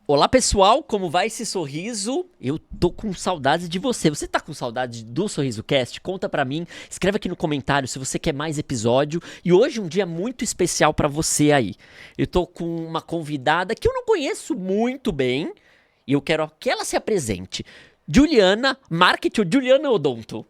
Olá pessoal, como vai esse sorriso? Eu tô com saudades de você. Você tá com saudade do Sorriso Cast? Conta pra mim, escreve aqui no comentário se você quer mais episódio. E hoje é um dia muito especial pra você aí. Eu tô com uma convidada que eu não conheço muito bem e eu quero que ela se apresente. Juliana, marketing ou Juliana Odonto?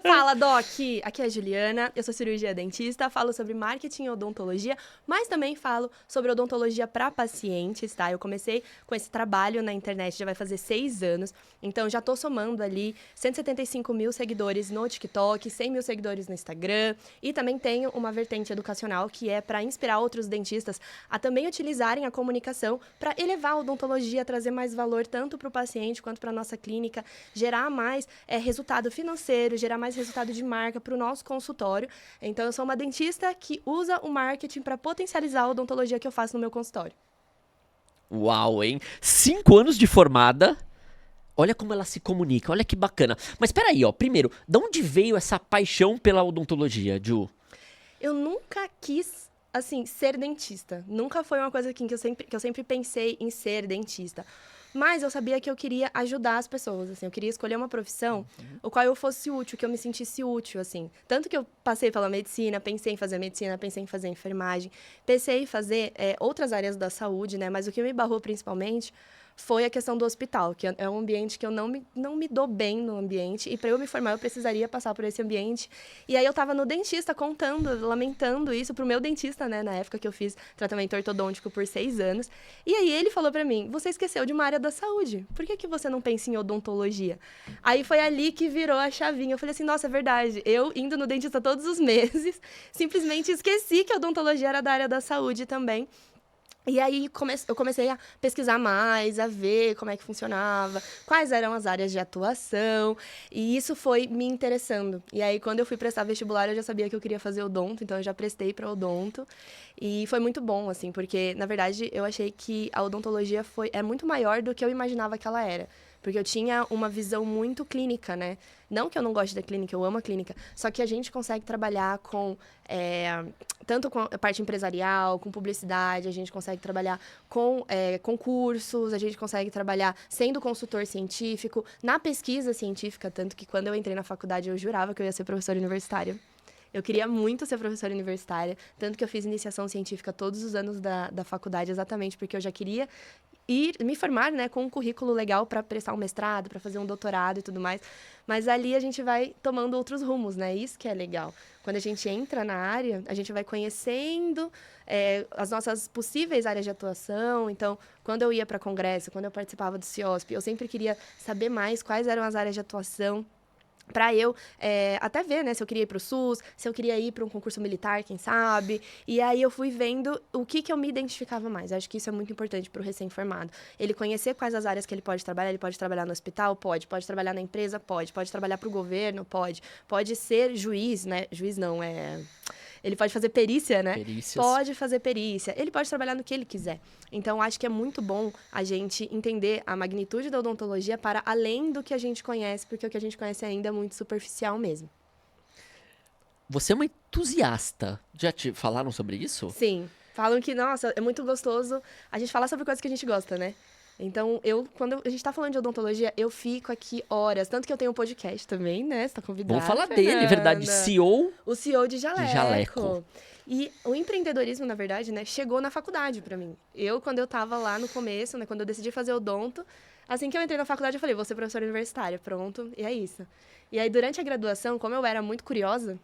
Fala, Doc! Aqui é a Juliana, eu sou cirurgia dentista, falo sobre marketing e odontologia, mas também falo sobre odontologia para pacientes, tá? Eu comecei com esse trabalho na internet, já vai fazer 6 anos, então já tô somando ali 175 mil seguidores no TikTok, 100 mil seguidores no Instagram, e também tenho uma vertente educacional que é para inspirar outros dentistas a também utilizarem a comunicação para elevar a odontologia, trazer mais valor tanto para o paciente quanto para nossa clínica, gerar mais resultado financeiro, gerar mais resultado de marca para o nosso consultório. Então, eu sou uma dentista que usa o marketing para potencializar a odontologia que eu faço no meu consultório. Uau, hein? 5 anos de formada. Olha como ela se comunica, olha que bacana. Mas peraí, ó, primeiro, de onde veio essa paixão pela odontologia, Ju? Eu nunca quis, assim, ser dentista. Nunca foi uma coisa que eu sempre pensei em ser dentista. Mas eu sabia que eu queria ajudar as pessoas, assim. Eu queria escolher uma profissão o qual eu fosse útil, que eu me sentisse útil, assim. Tanto que eu passei pela medicina, pensei em fazer medicina, pensei em fazer enfermagem, pensei em fazer outras áreas da saúde, né? Mas o que me barrou principalmente foi a questão do hospital, que é um ambiente que eu não me dou bem no ambiente. E para eu me formar, eu precisaria passar por esse ambiente. E aí eu tava no dentista contando, lamentando isso pro meu dentista, né? Na época que eu fiz tratamento ortodôntico por 6 anos. E aí ele falou para mim, você esqueceu de uma área da saúde. Por que você não pensa em odontologia? Aí foi ali que virou a chavinha. Eu falei assim, nossa, é verdade. Eu indo no dentista todos os meses, simplesmente esqueci que a odontologia era da área da saúde também. E aí eu comecei a pesquisar mais, a ver como é que funcionava, quais eram as áreas de atuação, e isso foi me interessando. E aí, quando eu fui prestar vestibular, eu já sabia que eu queria fazer odonto, então eu já prestei para odonto. E foi muito bom, assim, porque, na verdade, eu achei que a odontologia é muito maior do que eu imaginava que ela era. Porque eu tinha uma visão muito clínica, né? Não que eu não goste da clínica, eu amo a clínica. Só que a gente consegue trabalhar tanto com a parte empresarial, com publicidade, a gente consegue trabalhar com concursos, a gente consegue trabalhar sendo consultor científico, na pesquisa científica, tanto que quando eu entrei na faculdade eu jurava que eu ia ser professora universitária. Eu queria muito ser professora universitária, tanto que eu fiz iniciação científica todos os anos da faculdade, exatamente porque eu já queria me formar, né, com um currículo legal para prestar um mestrado, para fazer um doutorado e tudo mais. Mas ali a gente vai tomando outros rumos, né? Isso que é legal. Quando a gente entra na área, a gente vai conhecendo as nossas possíveis áreas de atuação. Então, quando eu ia para congresso, quando eu participava do CIOSP, eu sempre queria saber mais quais eram as áreas de atuação para eu até ver, né, se eu queria ir para o SUS, se eu queria ir para um concurso militar, quem sabe. E aí eu fui vendo o que eu me identificava mais. Acho que isso é muito importante para o recém-formado. Ele conhecer quais as áreas que ele pode trabalhar no hospital? Pode trabalhar na empresa? Pode trabalhar para o governo? Pode ser juiz, né? Juiz não, ele pode fazer perícia, né? Perícias. Pode fazer perícia. Ele pode trabalhar no que ele quiser. Então, acho que é muito bom a gente entender a magnitude da odontologia para além do que a gente conhece, porque o que a gente conhece ainda é muito superficial mesmo. Você é uma entusiasta. Já te falaram sobre isso? Sim. Falam que, nossa, é muito gostoso a gente falar sobre coisas que a gente gosta, né? Então, quando a gente tá falando de odontologia, eu fico aqui horas. Tanto que eu tenho um podcast também, né? Você tá convidada, Vamos falar dele, verdade. Fernanda. CEO O CEO de de Jaleco. Jaleco. E o empreendedorismo, na verdade, né, chegou na faculdade pra mim. Quando eu tava lá no começo, né, quando eu decidi fazer odonto, assim que eu entrei na faculdade, eu falei, vou ser professora universitária, pronto, e é isso. E aí, durante a graduação, como eu era muito curiosa,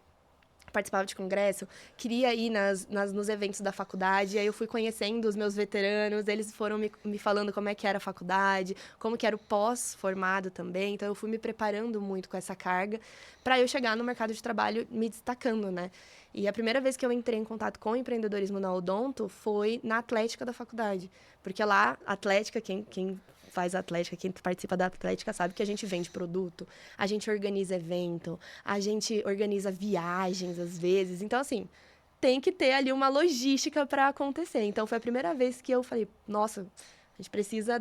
participava de congresso, queria ir nos eventos da faculdade, e aí eu fui conhecendo os meus veteranos, eles foram me falando como é que era a faculdade, como que era o pós-formado também, então eu fui me preparando muito com essa carga para eu chegar no mercado de trabalho me destacando, né? E a primeira vez que eu entrei em contato com o empreendedorismo na Odonto foi na Atlética da faculdade, porque lá, Atlética, quem faz atlética, quem participa da atlética sabe que a gente vende produto, a gente organiza evento, a gente organiza viagens às vezes. Então, assim, tem que ter ali uma logística para acontecer. Então, foi a primeira vez que eu falei, nossa, a gente precisa,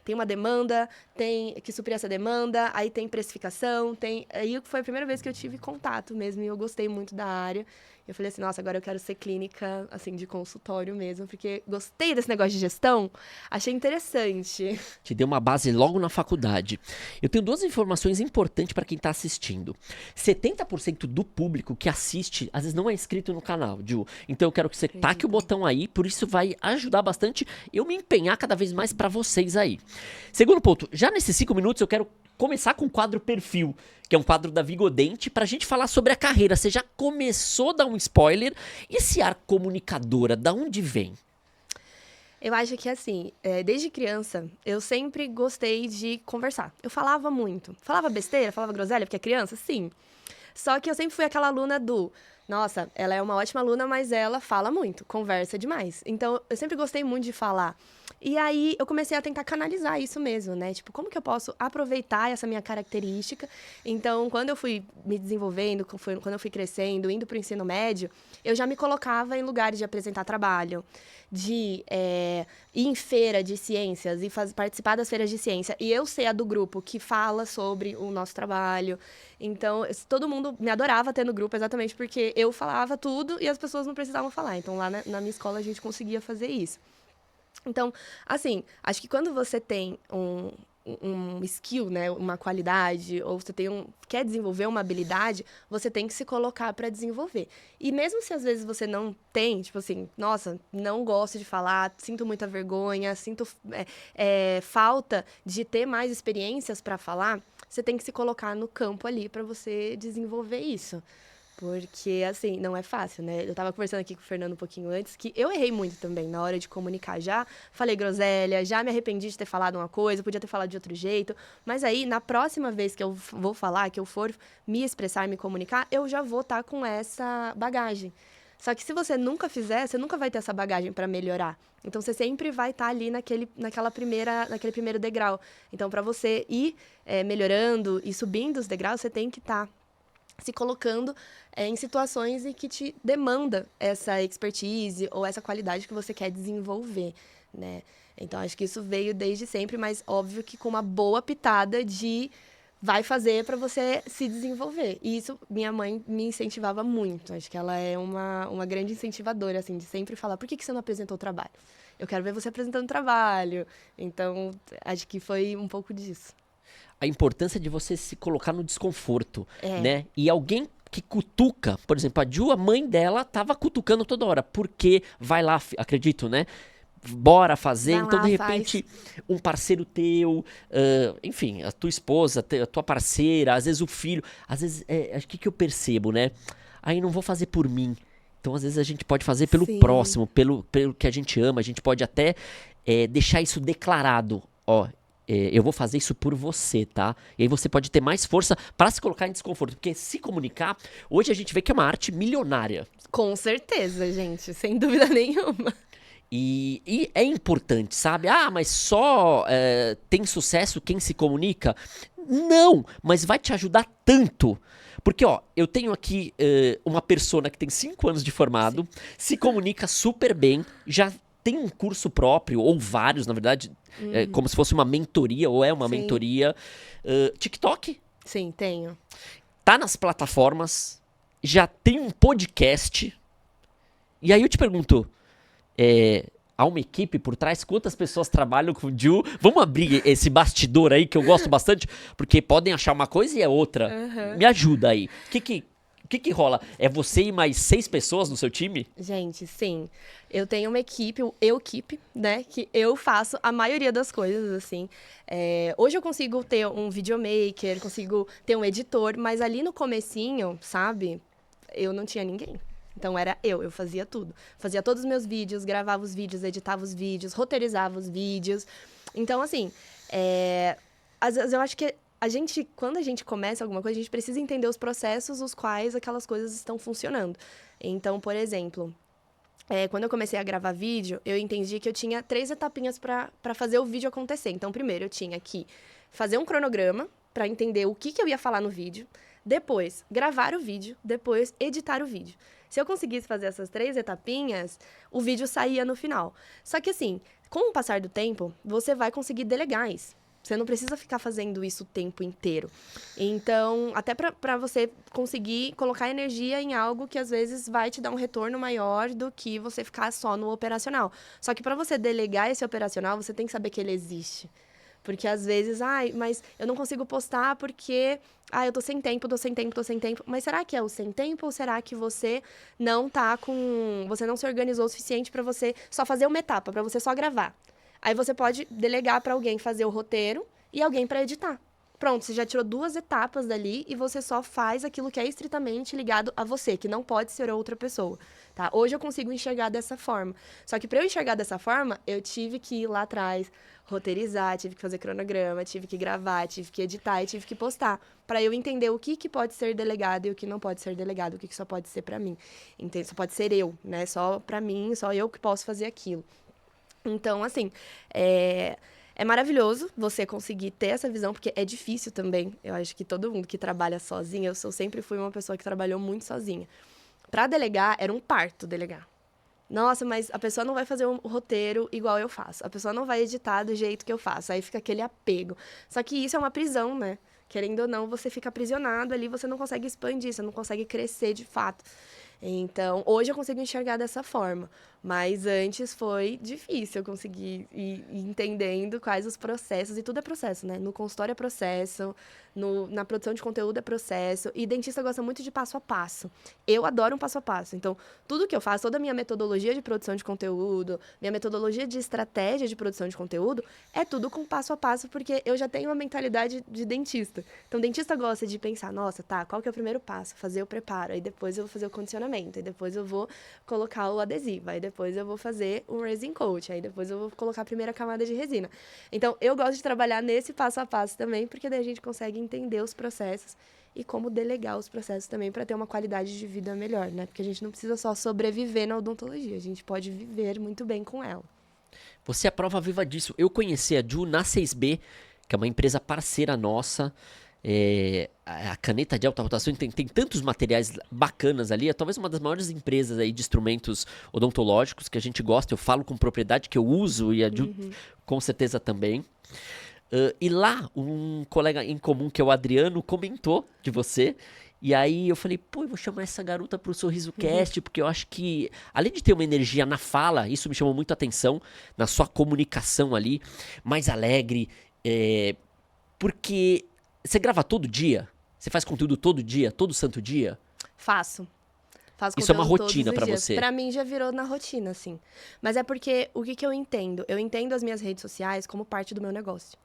tem uma demanda, tem que suprir essa demanda, aí tem precificação, aí foi a primeira vez que eu tive contato mesmo e eu gostei muito da área. Eu falei assim, nossa, agora eu quero ser clínica, assim, de consultório mesmo, porque gostei desse negócio de gestão, achei interessante. Te deu uma base logo na faculdade. Eu tenho duas informações importantes para quem está assistindo. 70% do público que assiste, às vezes não é inscrito no canal, Ju. Então eu quero que você taque o botão aí, por isso vai ajudar bastante eu me empenhar cada vez mais para vocês aí. Segundo ponto, já nesses 5 minutos eu quero começar com o quadro Perfil, que é um quadro da Vigodente, pra gente falar sobre a carreira. Você já começou a dar um spoiler? E esse ar comunicadora, da onde vem? Eu acho que, assim, desde criança, eu sempre gostei de conversar. Eu falava muito. Falava besteira, falava groselha, porque é criança? Sim. Só que eu sempre fui aquela aluna nossa, ela é uma ótima aluna, mas ela fala muito, conversa demais. Então, eu sempre gostei muito de falar. E aí, eu comecei a tentar canalizar isso mesmo, né? Tipo, como que eu posso aproveitar essa minha característica? Então, quando eu fui me desenvolvendo, quando eu fui crescendo, indo para o ensino médio, eu já me colocava em lugares de apresentar trabalho, de ir em feira de ciências e participar das feiras de ciência. E eu ser a do grupo que fala sobre o nosso trabalho. Então, todo mundo me adorava ter no grupo, exatamente porque eu falava tudo e as pessoas não precisavam falar. Então, lá na minha escola, a gente conseguia fazer isso. Então, assim, acho que quando você tem um skill, né, uma qualidade, ou você quer desenvolver uma habilidade, você tem que se colocar para desenvolver. E mesmo se às vezes você não tem, tipo assim, nossa, não gosto de falar, sinto muita vergonha, sinto falta de ter mais experiências para falar, você tem que se colocar no campo ali para você desenvolver isso. Porque, assim, não é fácil, né? Eu tava conversando aqui com o Fernando um pouquinho antes, que eu errei muito também na hora de comunicar. Já falei groselha, já me arrependi de ter falado uma coisa, podia ter falado de outro jeito. Mas aí, na próxima vez que eu vou falar, que eu for me expressar, me comunicar, eu já vou estar com essa bagagem. Só que se você nunca fizer, você nunca vai ter essa bagagem para melhorar. Então, você sempre vai estar ali naquele primeiro degrau. Então, para você ir melhorando e subindo os degraus, você tem que estar se colocando em situações em que te demanda essa expertise ou essa qualidade que você quer desenvolver, né? Então, acho que isso veio desde sempre, mas óbvio que com uma boa pitada de vai fazer para você se desenvolver. E isso minha mãe me incentivava muito. Acho que ela é uma grande incentivadora, assim, de sempre falar, por que você não apresentou o trabalho? Eu quero ver você apresentando o trabalho. Então, acho que foi um pouco disso. A importância de você se colocar no desconforto, né? E alguém que cutuca, por exemplo, a Ju, a mãe dela tava cutucando toda hora, porque vai lá, acredito, né? Bora fazer, Vai então lá, de repente um parceiro teu, enfim, a tua esposa, a tua parceira, às vezes o filho, às vezes, o que eu percebo, né? Aí não vou fazer por mim. Então às vezes a gente pode fazer pelo Sim. próximo, pelo que a gente ama, a gente pode até deixar isso declarado, ó. Eu vou fazer isso por você, tá? E aí você pode ter mais força para se colocar em desconforto. Porque se comunicar, hoje a gente vê que é uma arte milionária. Com certeza, gente, sem dúvida nenhuma. E é importante, sabe? Ah, mas só tem sucesso quem se comunica? Não, mas vai te ajudar tanto. Porque, ó, eu tenho aqui uma persona que tem 5 anos de formado, se comunica super bem, já tem um curso próprio, ou vários, na verdade, como se fosse uma mentoria, ou é uma Sim. mentoria. TikTok? Sim, tenho. Tá nas plataformas, já tem um podcast. E aí eu te pergunto, há uma equipe por trás? Quantas pessoas trabalham com o Ju? Vamos abrir esse bastidor aí, que eu gosto bastante, porque podem achar uma coisa e é outra. Uhum. Me ajuda aí. O que rola? É você e mais 6 pessoas no seu time? Gente, sim. Eu tenho uma equipe, o Eu-Keep, né? Que eu faço a maioria das coisas, assim. Hoje eu consigo ter um videomaker, consigo ter um editor, mas ali no comecinho, sabe? Eu não tinha ninguém. Então, era eu fazia tudo. Fazia todos os meus vídeos, gravava os vídeos, editava os vídeos, roteirizava os vídeos. Então, assim, às vezes eu acho que quando a gente começa alguma coisa, a gente precisa entender os processos os quais aquelas coisas estão funcionando. Então, por exemplo, quando eu comecei a gravar vídeo, eu entendi que eu tinha 3 etapinhas para fazer o vídeo acontecer. Então, primeiro, eu tinha que fazer um cronograma para entender o que eu ia falar no vídeo. Depois, gravar o vídeo. Depois, editar o vídeo. Se eu conseguisse fazer essas 3 etapinhas, o vídeo saía no final. Só que, assim, com o passar do tempo, você vai conseguir delegar isso. Você não precisa ficar fazendo isso o tempo inteiro. Então, até pra você conseguir colocar energia em algo que às vezes vai te dar um retorno maior do que você ficar só no operacional. Só que para você delegar esse operacional, você tem que saber que ele existe. Porque às vezes, mas eu não consigo postar porque, eu tô sem tempo, tô sem tempo, tô sem tempo. Mas será que é o sem tempo ou será que você não tá com, você não se organizou o suficiente para você só fazer uma etapa, para você só gravar? Aí você pode delegar para alguém fazer o roteiro e alguém para editar. Pronto, você já tirou 2 etapas dali e você só faz aquilo que é estritamente ligado a você, que não pode ser outra pessoa, tá? Hoje eu consigo enxergar dessa forma. Só que para eu enxergar dessa forma, eu tive que ir lá atrás, roteirizar, tive que fazer cronograma, tive que gravar, tive que editar e tive que postar, para eu entender o que pode ser delegado e o que não pode ser delegado, o que só pode ser para mim. Entende? Só pode ser eu, né? Só para mim, só eu que posso fazer aquilo. Então, assim, é maravilhoso você conseguir ter essa visão, porque é difícil também. Eu acho que todo mundo que trabalha sozinha, eu sempre fui uma pessoa que trabalhou muito sozinha. Para delegar, era um parto delegar. Nossa, mas a pessoa não vai fazer um roteiro igual eu faço. A pessoa não vai editar do jeito que eu faço. Aí fica aquele apego. Só que isso é uma prisão, né? Querendo ou não, você fica aprisionado ali, você não consegue expandir, você não consegue crescer de fato. Então, hoje eu consigo enxergar dessa forma. Mas antes foi difícil eu conseguir ir entendendo quais os processos. E tudo é processo, né? No consultório é processo, na produção de conteúdo é processo. E dentista gosta muito de passo a passo. Eu adoro um passo a passo. Então, tudo que eu faço, toda a minha metodologia de produção de conteúdo, minha metodologia de estratégia de produção de conteúdo, é tudo com passo a passo, porque eu já tenho uma mentalidade de dentista. Então, o dentista gosta de pensar, nossa, tá, qual que é o primeiro passo? Fazer o preparo, aí depois eu vou fazer o condicionamento, aí depois eu vou colocar o adesivo, aí depois eu vou fazer o resin coat, aí depois eu vou colocar a primeira camada de resina. Então, eu gosto de trabalhar nesse passo a passo também, porque daí a gente consegue entender os processos e como delegar os processos também para ter uma qualidade de vida melhor, né? Porque a gente não precisa só sobreviver na odontologia, a gente pode viver muito bem com ela. Você é a prova viva disso. Eu conheci a Ju na 6B, que é uma empresa parceira nossa. A caneta de alta rotação tem tantos materiais bacanas ali. É talvez uma das maiores empresas aí de instrumentos odontológicos que a gente gosta. Eu falo com propriedade que eu uso e a Ju com certeza também. E lá, um colega em comum, que é o Adriano, comentou de você. E aí eu falei, pô, eu vou chamar essa garota pro Sorriso Cast, porque eu acho que, além de ter uma energia na fala, isso me chamou muito a atenção, na sua comunicação ali, mais alegre, porque você grava todo dia? Você faz conteúdo todo dia, todo santo dia? Faço Isso é uma conteúdo rotina todos pra os dias. você? Pra mim já virou na rotina, assim. Mas é porque, o que eu entendo? Eu entendo as minhas redes sociais como parte do meu negócio.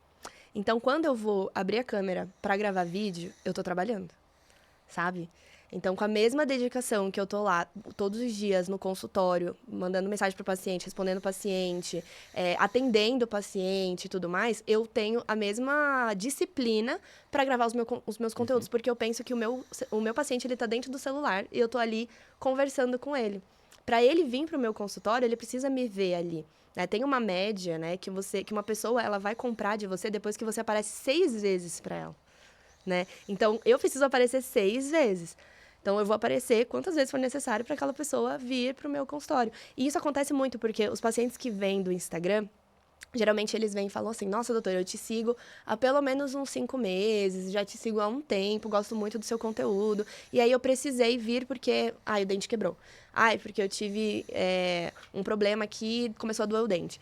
Então, quando eu vou abrir a câmera pra gravar vídeo, eu tô trabalhando, sabe? Então, com a mesma dedicação que eu tô lá todos os dias no consultório, mandando mensagem pro paciente, respondendo o paciente, atendendo o paciente e tudo mais, eu tenho a mesma disciplina para gravar os meus conteúdos, porque eu penso que o meu paciente, ele tá dentro do celular e eu tô ali conversando com ele. Para ele vir pro meu consultório, ele precisa me ver ali. Né? Tem uma média, né, que uma pessoa ela vai comprar de você depois que você aparece 6 vezes para ela. Né? Então, eu preciso aparecer 6 vezes. Então, eu vou aparecer quantas vezes for necessário para aquela pessoa vir para o meu consultório. E isso acontece muito, porque os pacientes que vêm do Instagram, geralmente eles vêm e falam assim, nossa, doutora, eu te sigo há pelo menos uns 5 meses, já te sigo há um tempo, gosto muito do seu conteúdo. E aí, eu precisei vir porque, o dente quebrou. Porque eu tive um problema aqui, começou a doer o dente.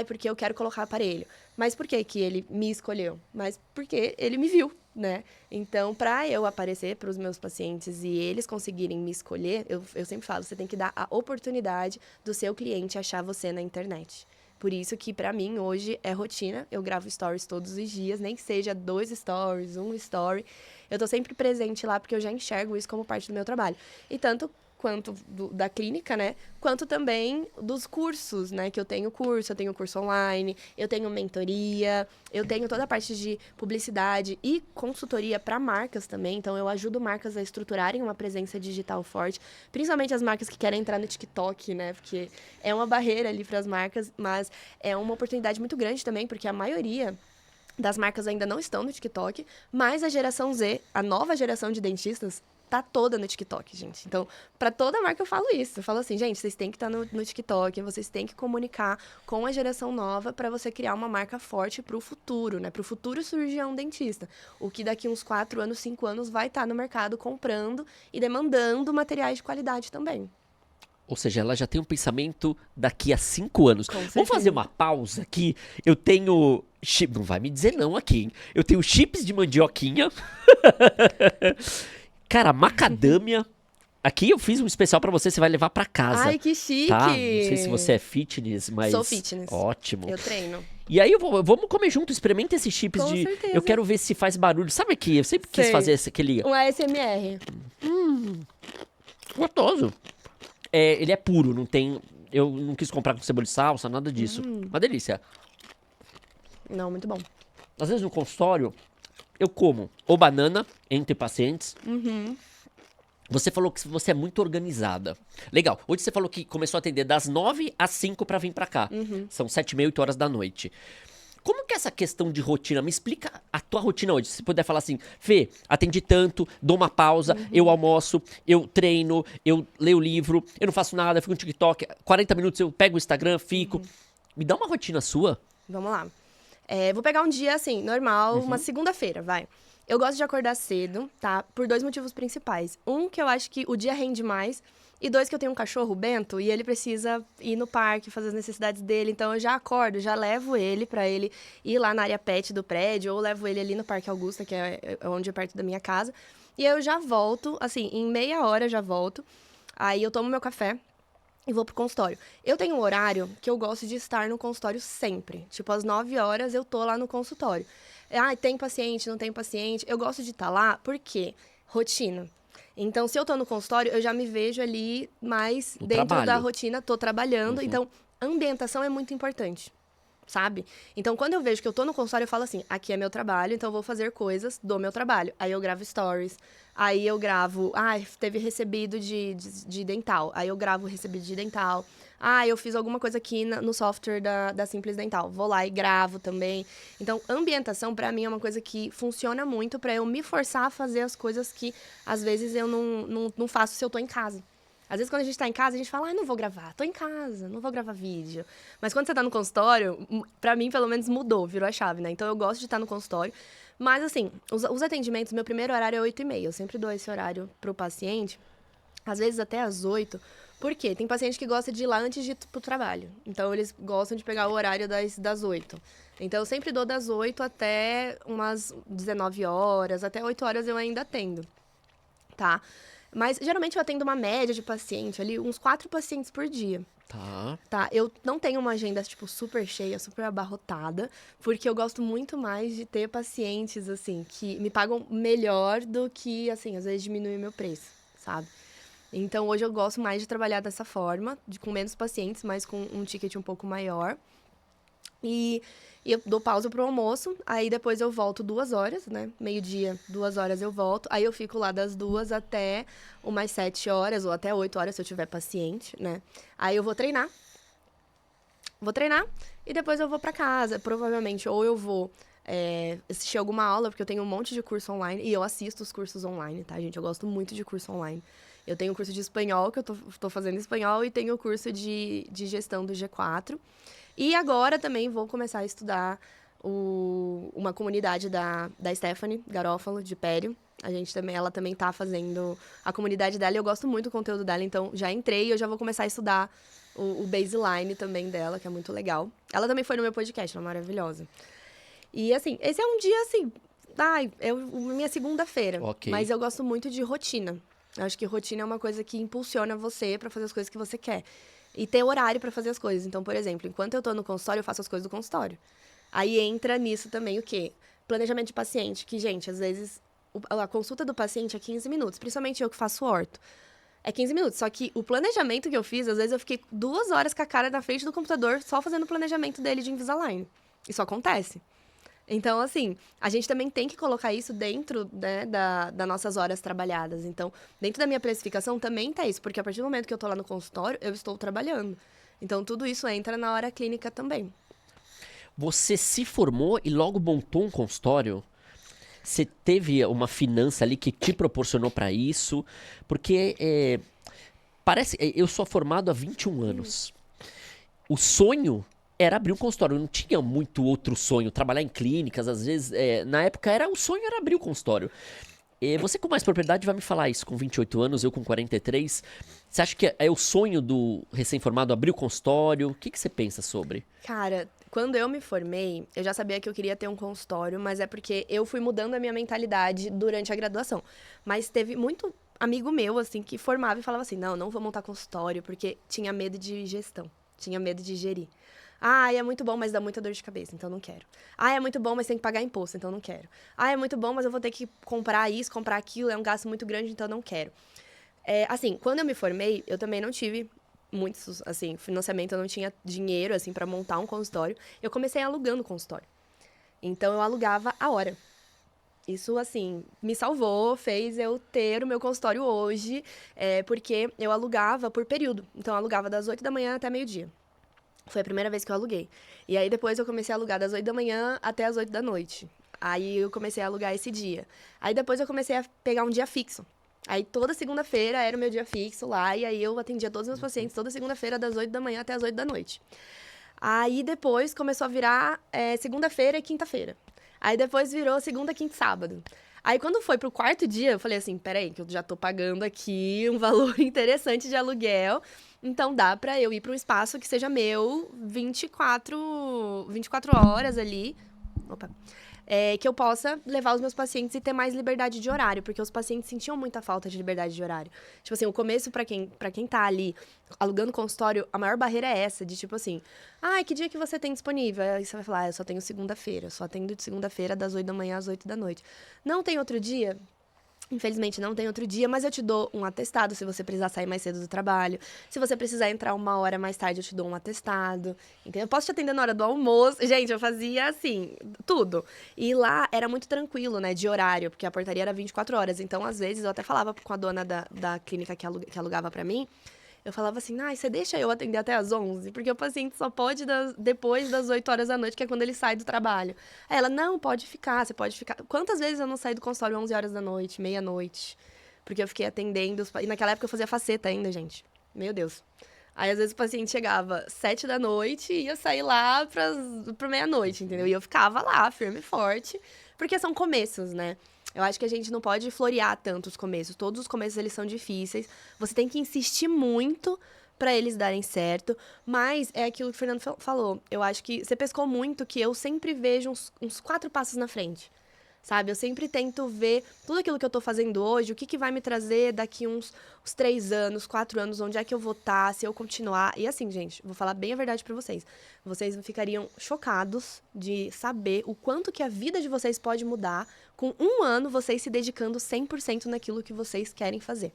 Porque eu quero colocar aparelho. Mas por que ele me escolheu? Mas porque ele me viu, né? Então, para eu aparecer para os meus pacientes e eles conseguirem me escolher, eu sempre falo, você tem que dar a oportunidade do seu cliente achar você na internet. Por isso que, para mim, hoje é rotina. Eu gravo stories todos os dias, nem que seja 2 stories, 1 story. Eu tô sempre presente lá porque eu já enxergo isso como parte do meu trabalho. E tanto quanto da clínica, né? Quanto também dos cursos, né? Que eu tenho curso online, eu tenho mentoria, eu tenho toda a parte de publicidade e consultoria para marcas também. Então, eu ajudo marcas a estruturarem uma presença digital forte, principalmente as marcas que querem entrar no TikTok, né? Porque é uma barreira ali para as marcas, mas é uma oportunidade muito grande também, porque a maioria das marcas ainda não estão no TikTok, mas a geração Z, a nova geração de dentistas, tá toda no TikTok, gente. Então, pra toda marca eu falo isso. Eu falo assim, gente, vocês têm que estar no TikTok, vocês têm que comunicar com a geração nova pra você criar uma marca forte pro futuro, né? Pro futuro cirurgião dentista. O que daqui uns 4 anos, 5 anos vai estar no mercado comprando e demandando materiais de qualidade também. Ou seja, ela já tem um pensamento daqui a 5 anos. Com Vamos certeza. fazer uma pausa aqui. Eu tenho... Não vai me dizer não aqui, hein? Eu tenho chips de mandioquinha. Cara, macadâmia. Aqui eu fiz um especial pra você, você vai levar pra casa. Ai, que chique! Tá? Não sei se você é fitness, mas... Sou fitness. Ótimo. Eu treino. E aí, vamos comer junto, experimenta esses chips Com de... certeza. Eu quero ver se faz barulho. Sabe aqui? Eu sempre quis Sei. fazer aquele... Um ASMR. Gostoso. É, ele é puro, não tem... Eu não quis comprar com cebola e salsa, nada disso. Uma delícia. Não, muito bom. Às vezes no consultório, eu como ou banana entre pacientes. Você falou que você é muito organizada. Legal. Hoje você falou que começou a atender das 9 às 5 pra vir pra cá. São 7h30, 8 horas da noite. Como que é essa questão de rotina? Me explica a tua rotina hoje. Se puder falar assim, Fê, atendi tanto, dou uma pausa, eu almoço, eu treino, eu leio livro, eu não faço nada, fico no TikTok, 40 minutos eu pego o Instagram, fico. Me dá uma rotina sua. Vamos lá. Vou pegar um dia, assim, normal, uma segunda-feira, vai. Eu gosto de acordar cedo, tá? Por 2 motivos principais. Um, que eu acho que o dia rende mais. E 2, que eu tenho um cachorro, o Bento, e ele precisa ir no parque, fazer as necessidades dele. Então, eu já acordo, já levo ele pra ele ir lá na área pet do prédio, ou levo ele ali no Parque Augusta, que é onde é perto da minha casa. E eu já volto, assim, em meia hora eu já volto. Aí eu tomo meu café e vou pro consultório. Eu tenho um horário que eu gosto de estar no consultório sempre. Tipo, às 9 horas eu tô lá no consultório. Tem paciente, não tem paciente. Eu gosto de estar lá, por quê? Rotina. Então, se eu tô no consultório, eu já me vejo ali mais No dentro trabalho. da rotina, tô trabalhando. Então, a ambientação é muito importante, sabe? Então, quando eu vejo que eu tô no consultório, eu falo assim, aqui é meu trabalho, então eu vou fazer coisas do meu trabalho. Aí eu gravo stories, aí eu gravo, teve recebido de dental, aí eu gravo o recebido de dental. Eu fiz alguma coisa aqui no software da Simples Dental. Vou lá e gravo também. Então, ambientação, pra mim, é uma coisa que funciona muito pra eu me forçar a fazer as coisas que, às vezes, eu não faço se eu tô em casa. Às vezes, quando a gente tá em casa, a gente fala, não vou gravar, tô em casa, não vou gravar vídeo. Mas quando você tá no consultório, pra mim, pelo menos, mudou, virou a chave, né? Então, eu gosto de estar no consultório. Mas, assim, os atendimentos, meu primeiro horário é 8h30. Eu sempre dou esse horário pro paciente, às vezes até às 8h. Por quê? Tem paciente que gosta de ir lá antes de ir pro trabalho. Então, eles gostam de pegar o horário das 8h. Então, eu sempre dou das 8h até umas 19 horas, até 8 horas eu ainda atendo, tá? Mas, geralmente, eu atendo uma média de paciente ali, uns 4 pacientes por dia. Tá, eu não tenho uma agenda, tipo, super cheia, super abarrotada, porque eu gosto muito mais de ter pacientes, assim, que me pagam melhor do que, assim, às vezes diminuir meu preço, sabe? Então, hoje eu gosto mais de trabalhar dessa forma, com menos pacientes, mas com um ticket um pouco maior. E eu dou pausa pro almoço, aí depois eu volto 2 horas, né? Meio-dia, 2 horas eu volto. Aí eu fico lá das 2 até umas 7 horas, ou até 8 horas, se eu tiver paciente, né? Aí eu vou treinar. E depois eu vou pra casa. Provavelmente, ou eu vou assistir alguma aula, porque eu tenho um monte de curso online, e eu assisto os cursos online, tá, gente? Eu gosto muito de curso online. Eu tenho o curso de espanhol, que eu tô fazendo espanhol, e tenho o curso de gestão do G4. E agora também vou começar a estudar uma comunidade da Stephanie Garofalo, de Pério. Ela também tá fazendo a comunidade dela, e eu gosto muito do conteúdo dela, então já entrei e eu já vou começar a estudar o baseline também dela, que é muito legal. Ela também foi no meu podcast, ela é maravilhosa. E, assim, esse é um dia, assim, minha segunda-feira. Ok. Mas eu gosto muito de rotina. Eu acho que rotina é uma coisa que impulsiona você pra fazer as coisas que você quer. E ter horário pra fazer as coisas. Então, por exemplo, enquanto eu tô no consultório, eu faço as coisas do consultório. Aí entra nisso também o quê? Planejamento de paciente, que, gente, às vezes a consulta do paciente é 15 minutos, principalmente eu que faço orto. É 15 minutos, só que o planejamento que eu fiz, às vezes eu fiquei 2 horas com a cara na frente do computador só fazendo o planejamento dele de Invisalign. Isso acontece. Então, assim, a gente também tem que colocar isso dentro, né, das nossas horas trabalhadas. Então, dentro da minha precificação também tá isso, porque a partir do momento que eu tô lá no consultório, eu estou trabalhando. Então, tudo isso entra na hora clínica também. Você se formou e logo montou um consultório? Você teve uma finança ali que te proporcionou pra isso? Porque parece. Eu sou formado há 21 anos. O sonho era abrir um consultório. Eu não tinha muito outro sonho. Trabalhar em clínicas, às vezes. Na época, o sonho era abrir o consultório. Você com mais propriedade vai me falar isso com 28 anos, eu com 43. Você acha que é o sonho do recém-formado abrir o consultório? O que você pensa sobre? Cara, quando eu me formei, eu já sabia que eu queria ter um consultório, mas é porque eu fui mudando a minha mentalidade durante a graduação. Mas teve muito amigo meu, assim, que formava e falava assim: não, não vou montar consultório, porque tinha medo de gestão, tinha medo de gerir. Ah, é muito bom, mas dá muita dor de cabeça, então não quero. Ah, é muito bom, mas tem que pagar imposto, então não quero. Ah, é muito bom, mas eu vou ter que comprar isso, comprar aquilo, é um gasto muito grande, então não quero. Assim, quando eu me formei, eu também não tive muitos, assim, financiamento, eu não tinha dinheiro, assim, pra montar um consultório. Eu comecei alugando consultório. Então, eu alugava a hora. Isso, assim, me salvou, fez eu ter o meu consultório hoje, porque eu alugava por período. Então, eu alugava das 8 da manhã até meio-dia. Foi a primeira vez que eu aluguei. E aí, depois, eu comecei a alugar das 8 da manhã até as 8 da noite. Aí, eu comecei a alugar esse dia. Aí, depois, eu comecei a pegar um dia fixo. Aí, toda segunda-feira era o meu dia fixo lá, e aí eu atendia todos os meus pacientes toda segunda-feira, das 8 da manhã até as 8 da noite. Aí, depois, começou a virar segunda-feira e quinta-feira. Aí, depois, virou segunda, quinta e sábado. Aí, quando foi pro quarto dia, eu falei assim, peraí, que eu já tô pagando aqui um valor interessante de aluguel, então dá pra eu ir pra um espaço que seja meu 24 horas ali. Opa, que eu possa levar os meus pacientes e ter mais liberdade de horário, porque os pacientes sentiam muita falta de liberdade de horário. Tipo assim, o começo, pra quem tá ali alugando consultório, a maior barreira é essa, de tipo assim, que dia que você tem disponível? Aí você vai falar, eu só tenho segunda-feira, só atendo de segunda-feira das 8 da manhã às 8 da noite. Não tem outro dia? Infelizmente não tem outro dia, mas eu te dou um atestado se você precisar sair mais cedo do trabalho. Se você precisar entrar uma hora mais tarde, eu te dou um atestado. Entendeu? Eu posso te atender na hora do almoço. Gente, eu fazia assim, tudo. E lá era muito tranquilo, né, de horário, porque a portaria era 24 horas. Então, às vezes, eu até falava com a dona da clínica que alugava pra mim. Eu falava assim, você deixa eu atender até às 11? Porque o paciente só pode depois das 8 horas da noite, que é quando ele sai do trabalho. Aí ela, não, pode ficar, você pode ficar. Quantas vezes eu não saí do consultório 11 horas da noite, meia-noite? Porque eu fiquei atendendo. E naquela época eu fazia faceta ainda, gente. Meu Deus. Aí, às vezes, o paciente chegava 7 da noite e ia sair lá pra meia-noite, entendeu? E eu ficava lá, firme e forte, porque são começos, né? Eu acho que a gente não pode florear tanto os começos. Todos os começos, eles são difíceis. Você tem que insistir muito para eles darem certo. Mas é aquilo que o Fernando falou. Eu acho que você pescou muito que eu sempre vejo uns 4 passos na frente. Sabe? Eu sempre tento ver tudo aquilo que eu tô fazendo hoje, o que vai me trazer daqui uns 3 anos, 4 anos, onde é que eu vou estar, se eu continuar. E assim, gente, vou falar bem a verdade pra vocês. Vocês ficariam chocados de saber o quanto que a vida de vocês pode mudar com 1 ano vocês se dedicando 100% naquilo que vocês querem fazer.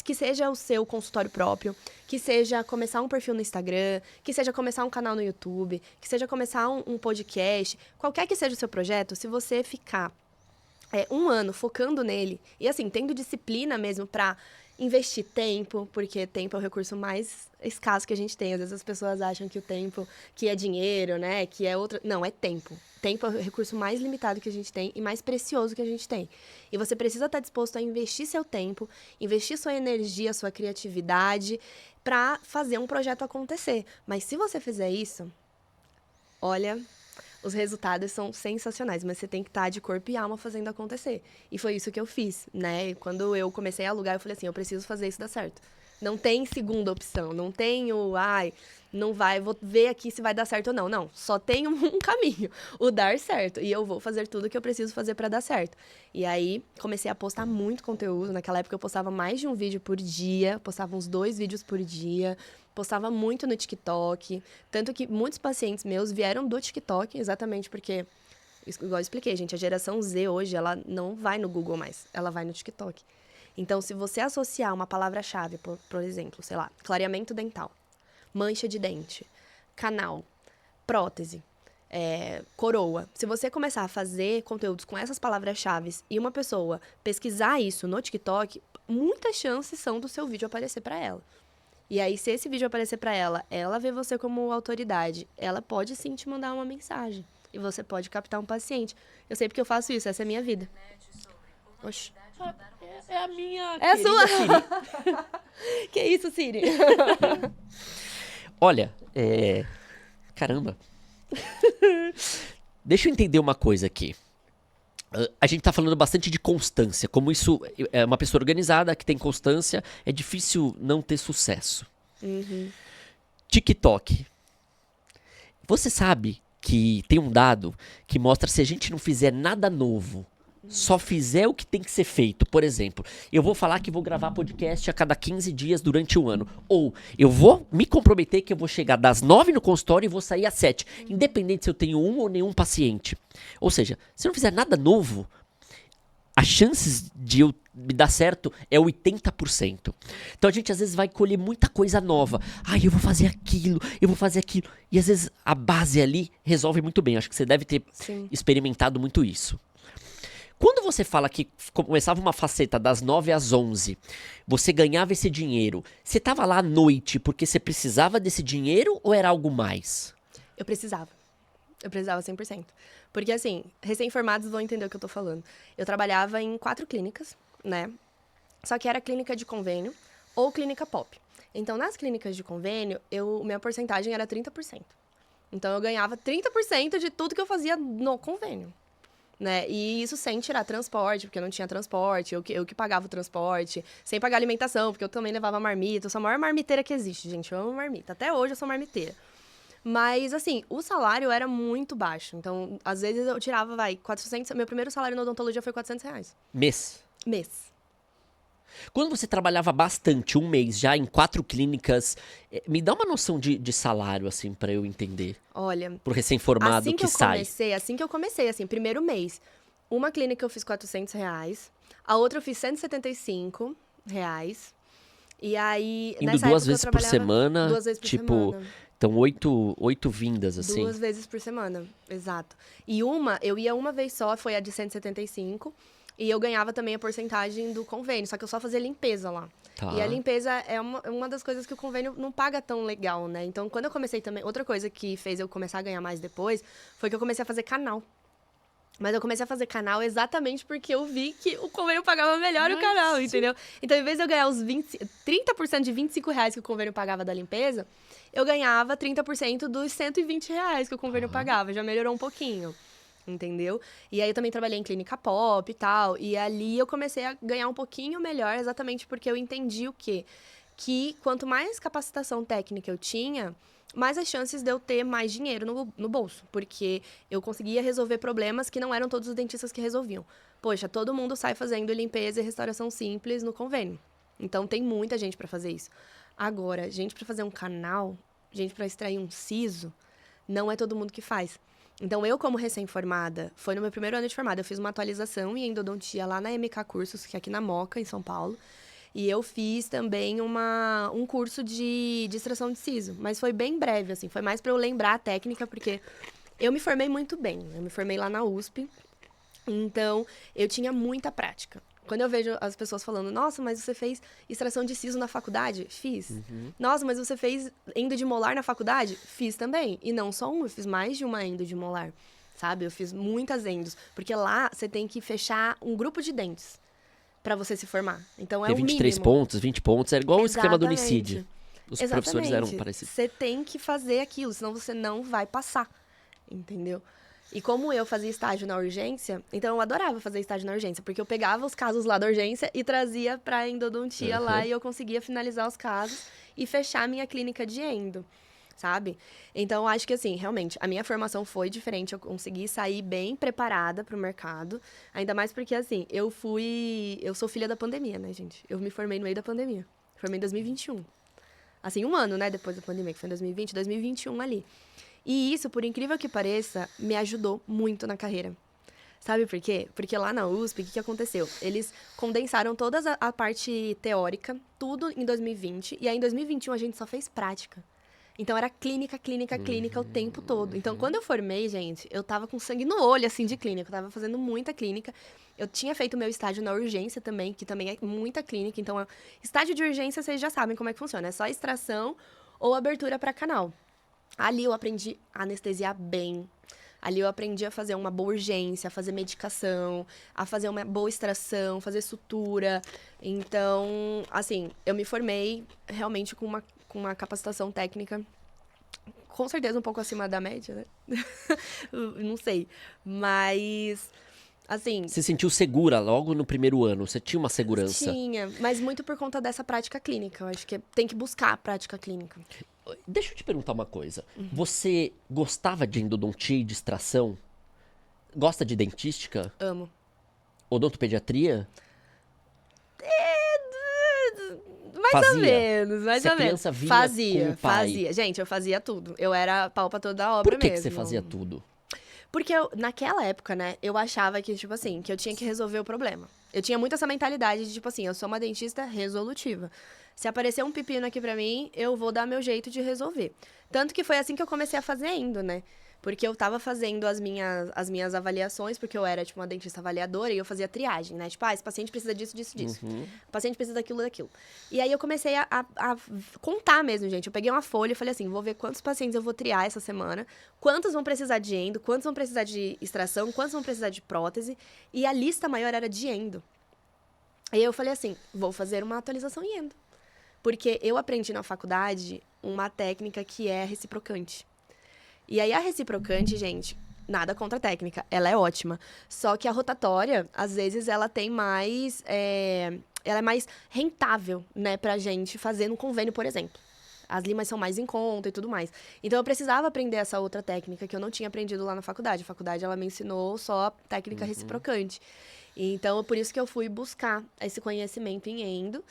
Que seja o seu consultório próprio, que seja começar um perfil no Instagram, que seja começar um canal no YouTube, que seja começar um podcast, qualquer que seja o seu projeto, se você ficar 1 ano focando nele, e assim, tendo disciplina mesmo pra investir tempo, porque tempo é o recurso mais escasso que a gente tem. Às vezes as pessoas acham que o tempo, que é dinheiro, né, que é outra... Não, é tempo. Tempo é o recurso mais limitado que a gente tem e mais precioso que a gente tem. E você precisa estar disposto a investir seu tempo, investir sua energia, sua criatividade, pra fazer um projeto acontecer. Mas se você fizer isso, olha, os resultados são sensacionais, mas você tem que estar de corpo e alma fazendo acontecer. E foi isso que eu fiz, né? Quando eu comecei a alugar, eu falei assim, eu preciso fazer isso dar certo. Não tem segunda opção, não tem não vai, vou ver aqui se vai dar certo ou não. Não, só tem um caminho, o dar certo. E eu vou fazer tudo o que eu preciso fazer para dar certo. E aí, comecei a postar muito conteúdo. Naquela época, eu postava mais de um vídeo por dia, postava uns 2 vídeos por dia, postava muito no TikTok. Tanto que muitos pacientes meus vieram do TikTok, exatamente porque, igual eu expliquei, gente, a geração Z hoje, ela não vai no Google mais, ela vai no TikTok. Então, se você associar uma palavra-chave, por exemplo, sei lá, clareamento dental, mancha de dente, canal, prótese, coroa. Se você começar a fazer conteúdos com essas palavras-chave e uma pessoa pesquisar isso no TikTok, muitas chances são do seu vídeo aparecer para ela. E aí, se esse vídeo aparecer para ela, ela vê você como autoridade, ela pode sim te mandar uma mensagem. e você pode captar um paciente. Eu sei porque eu faço isso, essa é a minha vida. Oxi. É a minha É a querida sua. Siri. Que isso, Siri? Olha, caramba. Deixa eu entender uma coisa aqui. A gente tá falando bastante de constância. Como isso é uma pessoa organizada que tem constância, é difícil não ter sucesso. TikTok. Você sabe que tem um dado que mostra se a gente não fizer nada novo, só fizer o que tem que ser feito. Por exemplo, eu vou falar que vou gravar podcast a cada 15 dias durante o ano. Ou eu vou me comprometer que eu vou chegar das 9 no consultório e vou sair às 7. Independente se eu tenho um ou nenhum paciente. Ou seja, se eu não fizer nada novo, as chances de eu me dar certo é 80%. Então a gente às vezes vai colher muita coisa nova. Eu vou fazer aquilo, eu vou fazer aquilo. E às vezes a base ali resolve muito bem. Acho que você deve ter experimentado muito isso. Quando você fala que começava uma faceta das 9 às 11, você ganhava esse dinheiro, você estava lá à noite porque você precisava desse dinheiro ou era algo mais? Eu precisava 100%. Porque, assim, recém-formados vão entender o que eu tô falando. Eu trabalhava em 4 clínicas, né? Só que era clínica de convênio ou clínica pop. Então, nas clínicas de convênio, minha porcentagem era 30%. Então, eu ganhava 30% de tudo que eu fazia no convênio. Né? E isso sem tirar transporte, porque eu não tinha transporte, eu que pagava o transporte, sem pagar alimentação, porque eu também levava marmita. Eu sou a maior marmiteira que existe, gente. Eu amo marmita. Até hoje eu sou marmiteira. Mas, assim, o salário era muito baixo. Então, às vezes eu tirava, 400... Meu primeiro salário na odontologia foi R$400. Mês? Mês. Quando você trabalhava bastante, um mês, já em 4 clínicas, me dá uma noção de salário, assim, pra eu entender. Olha, Pro recém-formado que sai. assim que eu comecei, assim, primeiro mês, uma clínica eu fiz R$400, a outra eu fiz R$175. E aí, Indo nessa duas época vezes eu por trabalhava semana, 2 vezes por tipo, semana. então 8 vindas, assim. 2 vezes por semana, exato. E eu ia uma vez só, foi a de 175, e eu ganhava também a porcentagem do convênio, só que eu só fazia limpeza lá. Tá. E a limpeza é uma das coisas que o convênio não paga tão legal, né? Então, quando eu comecei também... Outra coisa que fez eu começar a ganhar mais depois foi que eu comecei a fazer canal. Mas eu comecei a fazer canal exatamente porque eu vi que o convênio pagava melhor o canal, entendeu? Então, em vez de eu ganhar os 30% de R$25 que o convênio pagava da limpeza, eu ganhava 30% dos R$120 que o convênio pagava. Já melhorou um pouquinho. Entendeu? E aí eu também trabalhei em clínica pop e tal. E ali eu comecei a ganhar um pouquinho melhor, exatamente porque eu entendi o quê? Que quanto mais capacitação técnica eu tinha, mais as chances de eu ter mais dinheiro no bolso. Porque eu conseguia resolver problemas que não eram todos os dentistas que resolviam. Poxa, todo mundo sai fazendo limpeza e restauração simples no convênio. Então tem muita gente para fazer isso. Agora, gente para fazer um canal, gente para extrair um siso, não é todo mundo que faz. Então, eu, como recém-formada, foi no meu primeiro ano de formada, eu fiz uma atualização em endodontia lá na MK Cursos, que é aqui na Moca, em São Paulo. E eu fiz também um curso de extração de siso, mas foi bem breve, assim, foi mais para eu lembrar a técnica, porque eu me formei muito bem, eu me formei lá na USP, então eu tinha muita prática. Quando eu vejo as pessoas falando, nossa, mas você fez extração de siso na faculdade? Fiz. Nossa, mas você fez endo de molar na faculdade? Fiz também. E não só eu fiz mais de uma endo de molar, sabe? Eu fiz muitas endos. Porque lá você tem que fechar um grupo de dentes pra você se formar. Então é o 23 mínimo. pontos, 20 pontos, é igual o esquema do Exatamente. Unicid. Os professores eram parecidos. Você tem que fazer aquilo, senão você não vai passar, entendeu? E como eu fazia estágio na urgência, então eu adorava fazer estágio na urgência, porque eu pegava os casos lá da urgência e trazia pra endodontia lá e eu conseguia finalizar os casos e fechar a minha clínica de endo, sabe? Então, eu acho que, assim, realmente, a minha formação foi diferente, eu consegui sair bem preparada pro mercado, ainda mais porque, assim, eu sou filha da pandemia, né, gente? Eu me formei no meio da pandemia, formei em 2021. Assim, um ano, né, depois da pandemia, que foi em 2020, 2021 ali. E isso, por incrível que pareça, me ajudou muito na carreira. Sabe por quê? Porque lá na USP, o que aconteceu? Eles condensaram toda a parte teórica, tudo em 2020, e aí em 2021 a gente só fez prática. Então era clínica, clínica, clínica o tempo todo. Então quando eu formei, gente, eu tava com sangue no olho, assim, de clínica. Eu tava fazendo muita clínica. Eu tinha feito meu estágio na urgência também, que também é muita clínica. Então, estágio de urgência, vocês já sabem como é que funciona. É só extração ou abertura para canal. Ali eu aprendi a anestesiar bem, Ali eu aprendi a fazer uma boa urgência, a fazer medicação, a fazer uma boa extração, fazer sutura. Então, assim, eu me formei realmente com uma capacitação técnica, com certeza um pouco acima da média, né? Não sei. Mas, assim, Você se sentiu segura logo no primeiro ano? Você tinha uma segurança? tinha, mas muito por conta dessa prática clínica. Eu acho que tem que buscar a prática clínica. Deixa eu te perguntar uma coisa. Você gostava de endodontia e de extração? Gosta de dentística? Amo. Odontopediatria? Mais ou Fazia? menos, mais Se a ou menos. criança vinha com o pai. Fazia. Gente, eu fazia tudo. Eu era pau pra toda a obra Por que mesmo. você fazia tudo? Porque naquela época, né, eu achava que, tipo assim, que eu tinha que resolver o problema. Eu tinha muito essa mentalidade de, tipo assim, eu sou uma dentista resolutiva. Se aparecer um pepino aqui pra mim, eu vou dar meu jeito de resolver. Tanto que foi assim que eu comecei a fazer indo, né? Porque eu tava fazendo as minhas avaliações, porque eu era, tipo, uma dentista avaliadora, e eu fazia triagem, né? Tipo, esse paciente precisa disso, disso, disso. O paciente precisa daquilo, daquilo. E aí eu comecei a contar mesmo, gente. Eu peguei uma folha e falei assim, vou ver quantos pacientes eu vou triar essa semana, quantos vão precisar de endo, quantos vão precisar de extração, quantos vão precisar de prótese. E a lista maior era de endo. Aí eu falei assim, vou fazer uma atualização em endo. Porque eu aprendi na faculdade uma técnica que é reciprocante. E aí a reciprocante, gente, nada contra a técnica, ela é ótima. Só que a rotatória, às vezes, ela tem mais... ela é mais rentável, né, pra gente fazer no convênio, por exemplo. As limas são mais em conta e tudo mais. Então, eu precisava aprender essa outra técnica que eu não tinha aprendido lá na faculdade. A faculdade, ela me ensinou só a técnica reciprocante. Então, por isso que eu fui buscar esse conhecimento em endo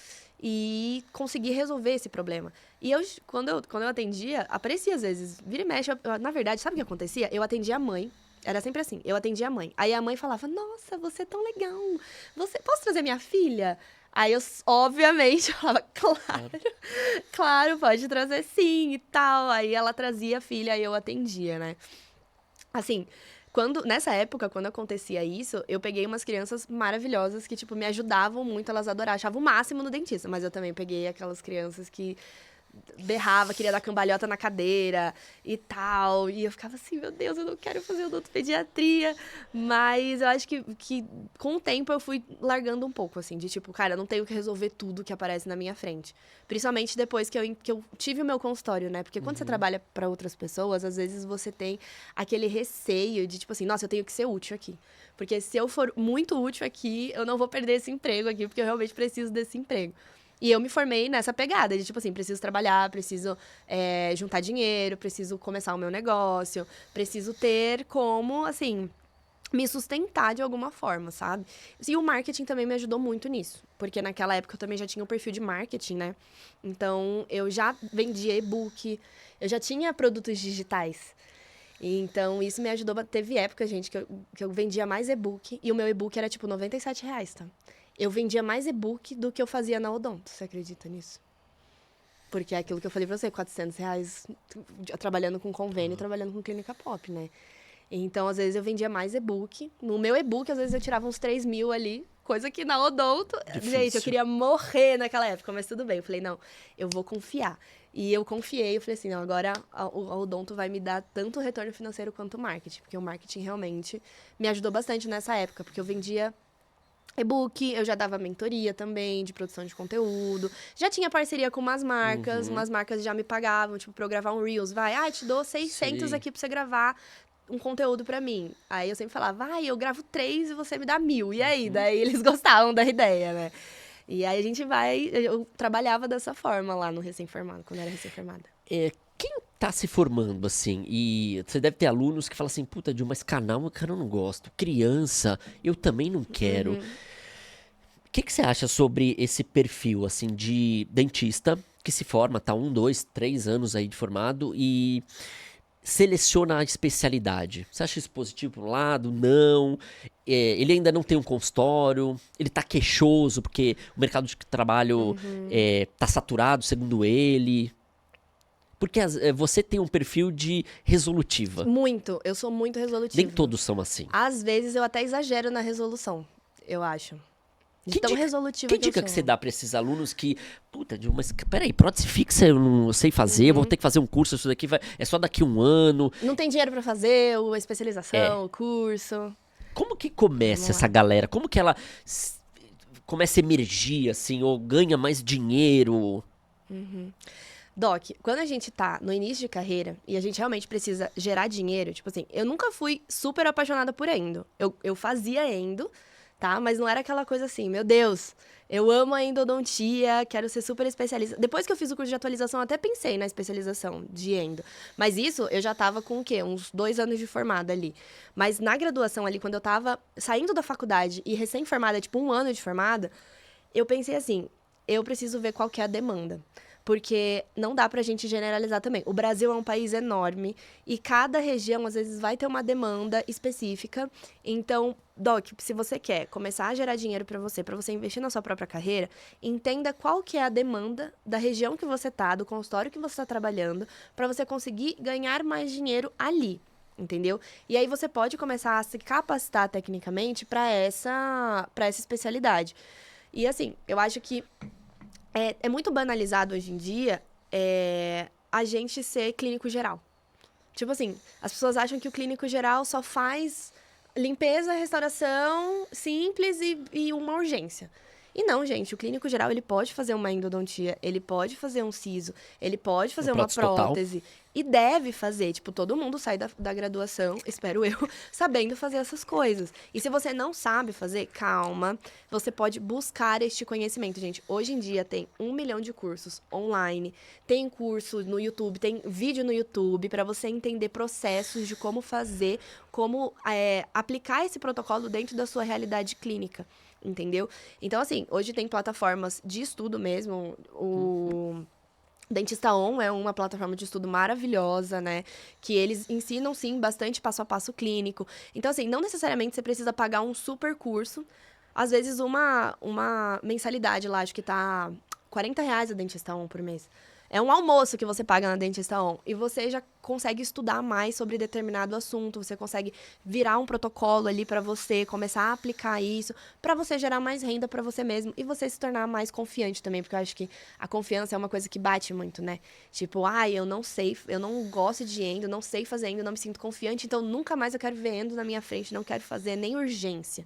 e consegui resolver esse problema. E quando eu atendia, aparecia às vezes, vira e mexe. Na verdade, sabe o que acontecia? Eu atendia a mãe. Era sempre assim, eu atendia a mãe. Aí a mãe falava, nossa, você é tão legal. Posso trazer minha filha? Aí eu, obviamente, falava, claro, pode trazer sim e tal. Aí ela trazia a filha e eu atendia, né? Assim, nessa época, quando acontecia isso, eu peguei umas crianças maravilhosas que, tipo, me ajudavam muito, elas adoravam, achavam o máximo no dentista. Mas eu também peguei aquelas crianças que berrava, queria dar cambalhota na cadeira e tal. E eu ficava assim, meu Deus, eu não quero fazer odontopediatria. Mas eu acho que com o tempo eu fui largando um pouco, assim, de tipo, cara, eu não tenho que resolver tudo que aparece na minha frente. Principalmente depois que eu tive o meu consultório, né? Porque quando você trabalha para outras pessoas, às vezes você tem aquele receio de, tipo assim, nossa, eu tenho que ser útil aqui. Porque se eu for muito útil aqui, eu não vou perder esse emprego aqui, porque eu realmente preciso desse emprego. E eu me formei nessa pegada de, tipo assim, preciso trabalhar, preciso juntar dinheiro, preciso começar o meu negócio, preciso ter como, assim, me sustentar de alguma forma, sabe? E o marketing também me ajudou muito nisso, porque naquela época eu também já tinha um perfil de marketing, né? Então, eu já vendia e-book, eu já tinha produtos digitais. Então, isso me ajudou. Teve época, gente, que eu vendia mais e-book, e o meu e-book era, tipo, R$97, tá? Eu vendia mais e-book do que eu fazia na Odonto. Você acredita nisso? Porque é aquilo que eu falei pra você, R$400 trabalhando com convênio, trabalhando com clínica pop, né? Então, às vezes, eu vendia mais e-book. No meu e-book, às vezes, eu tirava uns 3 mil ali. Coisa que na Odonto... Difícil. Gente, eu queria morrer naquela época, mas tudo bem. Eu falei, não, eu vou confiar. E eu confiei, eu falei assim, não, agora a Odonto vai me dar tanto retorno financeiro quanto o marketing. Porque o marketing realmente me ajudou bastante nessa época. Porque eu vendia e-book, eu já dava mentoria também de produção de conteúdo. Já tinha parceria com umas marcas já me pagavam, tipo, pra eu gravar um Reels. Te dou 600 Sim. aqui pra você gravar um conteúdo pra mim. Aí eu sempre falava, eu gravo 3 e você me dá 1.000. E aí? Daí eles gostavam da ideia, né? E aí eu trabalhava dessa forma lá no recém-formado, quando eu era recém-formada. Quem tá se formando, assim, e você deve ter alunos que falam assim, puta, Dilma, esse canal, cara, eu não gosto. Criança, eu também não quero. O que você acha sobre esse perfil, assim, de dentista que se forma, tá 1, 2, 3 anos aí de formado e seleciona a especialidade? Você acha isso positivo por um lado? Não? Ele ainda não tem um consultório? Ele tá queixoso porque o mercado de trabalho tá saturado, segundo ele? Porque você tem um perfil de resolutiva. Muito, eu sou muito resolutiva. Nem todos são assim. Às vezes eu até exagero na resolução, eu acho. De tão resolutiva Que que eu dica sou. que você dá pra esses alunos que, puta, mas peraí, prótese fixa eu não sei fazer, vou ter que fazer um curso, isso daqui é só daqui 1 ano. Não tem dinheiro pra fazer a É. especialização, o curso. Como que começa Vamos essa lá. galera? Como que ela começa a emergir, assim, ou ganha mais dinheiro? Doc, quando a gente tá no início de carreira e a gente realmente precisa gerar dinheiro, tipo assim, eu nunca fui super apaixonada por endo. Eu fazia endo, tá? Mas não era aquela coisa assim, meu Deus, eu amo a endodontia, quero ser super especialista. Depois que eu fiz o curso de atualização, eu até pensei na especialização de endo. Mas isso eu já tava com o quê? Uns 2 anos de formada ali. Mas na graduação ali, quando eu tava saindo da faculdade e recém-formada, tipo 1 ano de formada, eu pensei assim, eu preciso ver qual que é a demanda. Porque não dá pra gente generalizar também. O Brasil é um país enorme e cada região, às vezes, vai ter uma demanda específica. Então, Doc, se você quer começar a gerar dinheiro pra você investir na sua própria carreira, entenda qual que é a demanda da região que você tá, do consultório que você tá trabalhando, pra você conseguir ganhar mais dinheiro ali. Entendeu? E aí você pode começar a se capacitar tecnicamente para essa especialidade. E assim, eu acho que é muito banalizado hoje em dia a gente ser clínico geral. Tipo assim, as pessoas acham que o clínico geral só faz limpeza, restauração simples e uma urgência. E não, gente, o clínico geral, ele pode fazer uma endodontia, ele pode fazer um siso, ele pode fazer uma prótese total. prótese. E deve fazer. Tipo, todo mundo sai da graduação, espero eu, sabendo fazer essas coisas. E se você não sabe fazer, calma. Você pode buscar este conhecimento, gente. Hoje em dia tem 1 milhão de cursos online, tem curso no YouTube, tem vídeo no YouTube para você entender processos de como fazer, como aplicar esse protocolo dentro da sua realidade clínica. Entendeu? Então, assim, hoje tem plataformas de estudo mesmo. O Dentista On é uma plataforma de estudo maravilhosa, né? Que eles ensinam, sim, bastante passo a passo clínico. Então, assim, não necessariamente você precisa pagar um super curso. Às vezes, uma mensalidade lá, acho que tá R$ 40 a Dentista On por mês. É um almoço que você paga na Dentista On. E você já consegue estudar mais sobre determinado assunto. Você consegue virar um protocolo ali pra você, começar a aplicar isso, pra você gerar mais renda pra você mesmo e você se tornar mais confiante também. Porque eu acho que a confiança é uma coisa que bate muito, né? Tipo, eu não sei, eu não gosto de endo, não sei fazer endo, não me sinto confiante, então nunca mais eu quero ver endo na minha frente, não quero fazer nem urgência.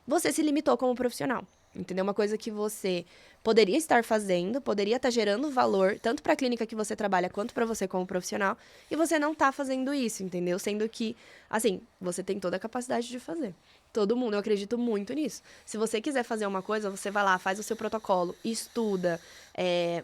Você se limitou como profissional. Entendeu? Uma coisa que você poderia estar fazendo, poderia estar gerando valor, tanto para a clínica que você trabalha, quanto para você como profissional, e você não está fazendo isso, entendeu? Sendo que, assim, você tem toda a capacidade de fazer. Todo mundo, eu acredito muito nisso. Se você quiser fazer uma coisa, você vai lá, faz o seu protocolo, estuda,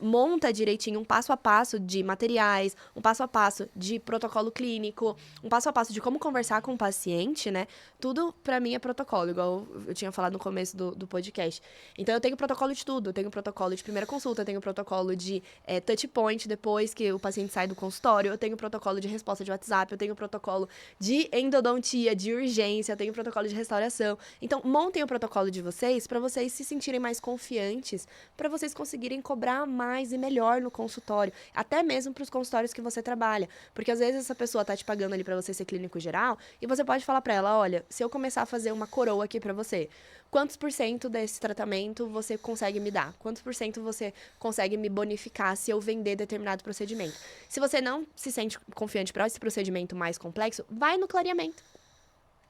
monta direitinho um passo a passo de materiais, um passo a passo de protocolo clínico, um passo a passo de como conversar com o paciente, né? Tudo pra mim é protocolo, igual eu tinha falado no começo do podcast. Então eu tenho protocolo de tudo, eu tenho protocolo de primeira consulta, eu tenho protocolo de touch point depois que o paciente sai do consultório, eu tenho protocolo de resposta de WhatsApp, eu tenho protocolo de endodontia, de urgência, eu tenho protocolo de restauração. Então montem o protocolo de vocês pra vocês se sentirem mais confiantes, pra vocês conseguirem cobrar mais e melhor no consultório, até mesmo para os consultórios que você trabalha, porque às vezes essa pessoa tá te pagando ali para você ser clínico geral e você pode falar para ela, olha, se eu começar a fazer uma coroa aqui para você, quantos % desse tratamento você consegue me dar? Quantos % você consegue me bonificar se eu vender determinado procedimento? Se você não se sente confiante para esse procedimento mais complexo, vai no clareamento.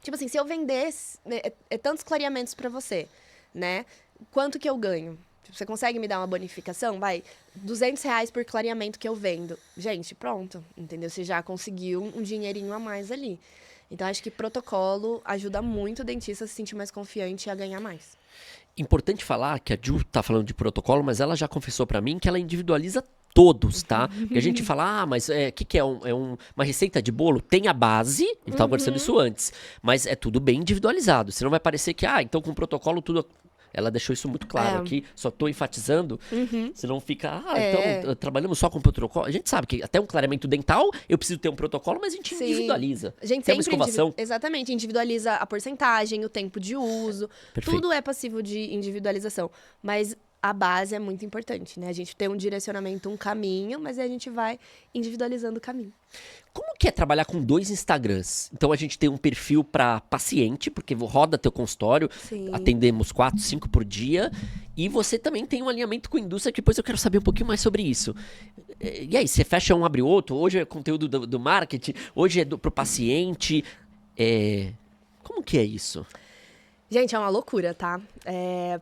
Tipo assim, se eu vender tantos clareamentos para você, né? Quanto que eu ganho? Você consegue me dar uma bonificação? Vai, R$ 200 por clareamento que eu vendo. Gente, pronto, entendeu? Você já conseguiu um dinheirinho a mais ali. Então, acho que protocolo ajuda muito o dentista a se sentir mais confiante e a ganhar mais. Importante falar que a Ju tá falando de protocolo, mas ela já confessou pra mim que ela individualiza todos, tá? Porque a gente fala, mas o que é? Uma receita de bolo? Tem a base, a gente tava conversando isso antes, mas é tudo bem individualizado. Senão vai parecer que, então com protocolo tudo... Ela deixou isso muito claro aqui, só tô enfatizando, senão fica, então trabalhamos só com protocolo. A gente sabe que até um clareamento dental, eu preciso ter um protocolo, mas a gente individualiza. A gente tem uma sempre escovação. exatamente, individualiza a porcentagem, o tempo de uso, Perfeito. tudo é passível de individualização, mas a base é muito importante, né? A gente tem um direcionamento, um caminho, mas aí a gente vai individualizando o caminho. Como que é trabalhar com 2 Instagrams? Então a gente tem um perfil para paciente, porque roda teu consultório, Sim. atendemos 4, 5 por dia, e você também tem um alinhamento com a indústria, que depois eu quero saber um pouquinho mais sobre isso. E aí, você fecha um, abre outro, hoje é conteúdo do marketing, hoje é pro paciente, como que é isso? Gente, é uma loucura, tá?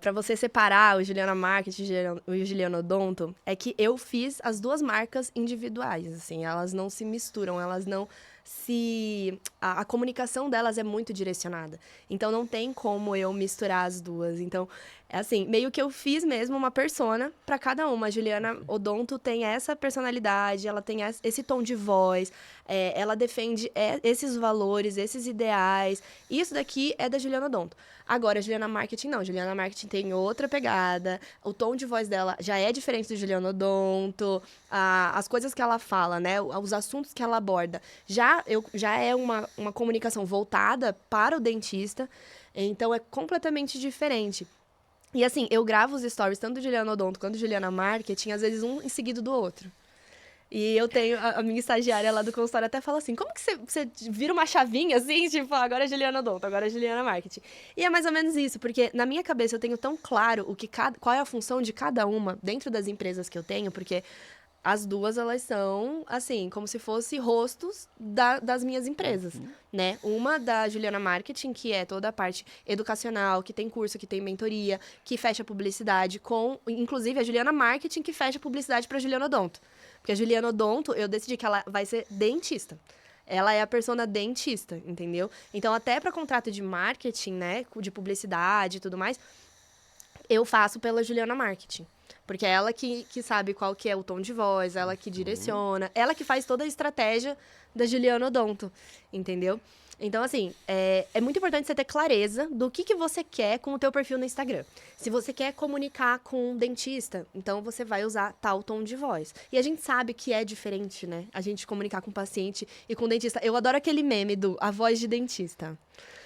Pra você separar o Juliana Marketing e o Juliana Odonto, é que eu fiz as duas marcas individuais, assim, elas não se misturam, elas não se... A comunicação delas é muito direcionada, então não tem como eu misturar as duas, então... É assim, meio que eu fiz mesmo uma persona pra cada uma. A Juliana Odonto tem essa personalidade, ela tem esse tom de voz, ela defende esses valores, esses ideais. Isso daqui é da Juliana Odonto. Agora, a Juliana Marketing não. A Juliana Marketing tem outra pegada, o tom de voz dela já é diferente do Juliana Odonto, as coisas que ela fala, né, os assuntos que ela aborda, já é uma comunicação voltada para o dentista, então é completamente diferente. E assim, eu gravo os stories tanto do Juliana Odonto quanto do Juliana Marketing, às vezes um em seguida do outro. E eu tenho, a minha estagiária lá do consultório até fala assim, como que você vira uma chavinha assim, tipo, agora é Juliana Odonto, agora é Juliana Marketing. E é mais ou menos isso, porque na minha cabeça eu tenho tão claro qual é a função de cada uma dentro das empresas que eu tenho, porque as duas, elas são, assim, como se fossem rostos das minhas empresas, né? Uma da Juliana Marketing, que é toda a parte educacional, que tem curso, que tem mentoria, que fecha publicidade inclusive, a Juliana Marketing que fecha publicidade para Juliana Odonto. Porque a Juliana Odonto, eu decidi que ela vai ser dentista. Ela é a persona dentista, entendeu? Então, até para contrato de marketing, né, de publicidade e tudo mais, eu faço pela Juliana Marketing. Porque é ela que sabe qual que é o tom de voz, ela que direciona, ela que faz toda a estratégia da Juliana Odonto, entendeu? Então, assim, é muito importante você ter clareza do que você quer com o teu perfil no Instagram. Se você quer comunicar com um dentista, então você vai usar tal tom de voz. E a gente sabe que é diferente, né? A gente comunicar com o paciente e com o dentista. Eu adoro aquele meme do A Voz de Dentista.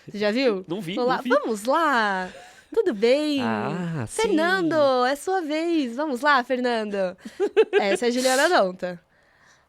Você já viu? Não vi. Vamos lá! Tudo bem? Ah, sim. Fernando, é sua vez. Vamos lá, Fernando. Essa é a Juliana Odonto.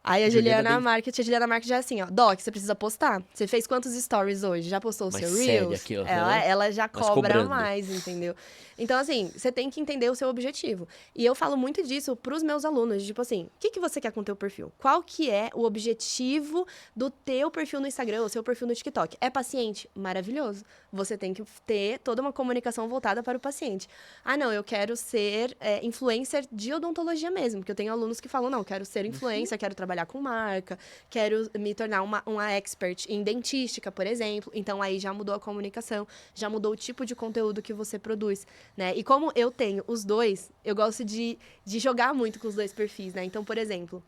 Aí a Juliana Marketing já é assim, ó. Doc, você precisa postar. Você fez quantos stories hoje? Já postou o seu Reels? Aqui, ó. Ela já cobra cobrando. mais, entendeu? Então, assim, você tem que entender o seu objetivo. E eu falo muito disso pros meus alunos. Tipo assim, o que você quer com o teu perfil? Qual que é o objetivo do teu perfil no Instagram, o seu perfil no TikTok? É paciente? Maravilhoso. Você tem que ter toda uma comunicação voltada para o paciente. Ah, não, eu quero ser influencer de odontologia mesmo. Porque eu tenho alunos que falam, não, quero ser influencer, quero trabalhar com marca, quero me tornar uma expert em dentística, por exemplo. Então, aí já mudou a comunicação, já mudou o tipo de conteúdo que você produz, né? E como eu tenho os dois, eu gosto de jogar muito com os dois perfis, né? Então, por exemplo,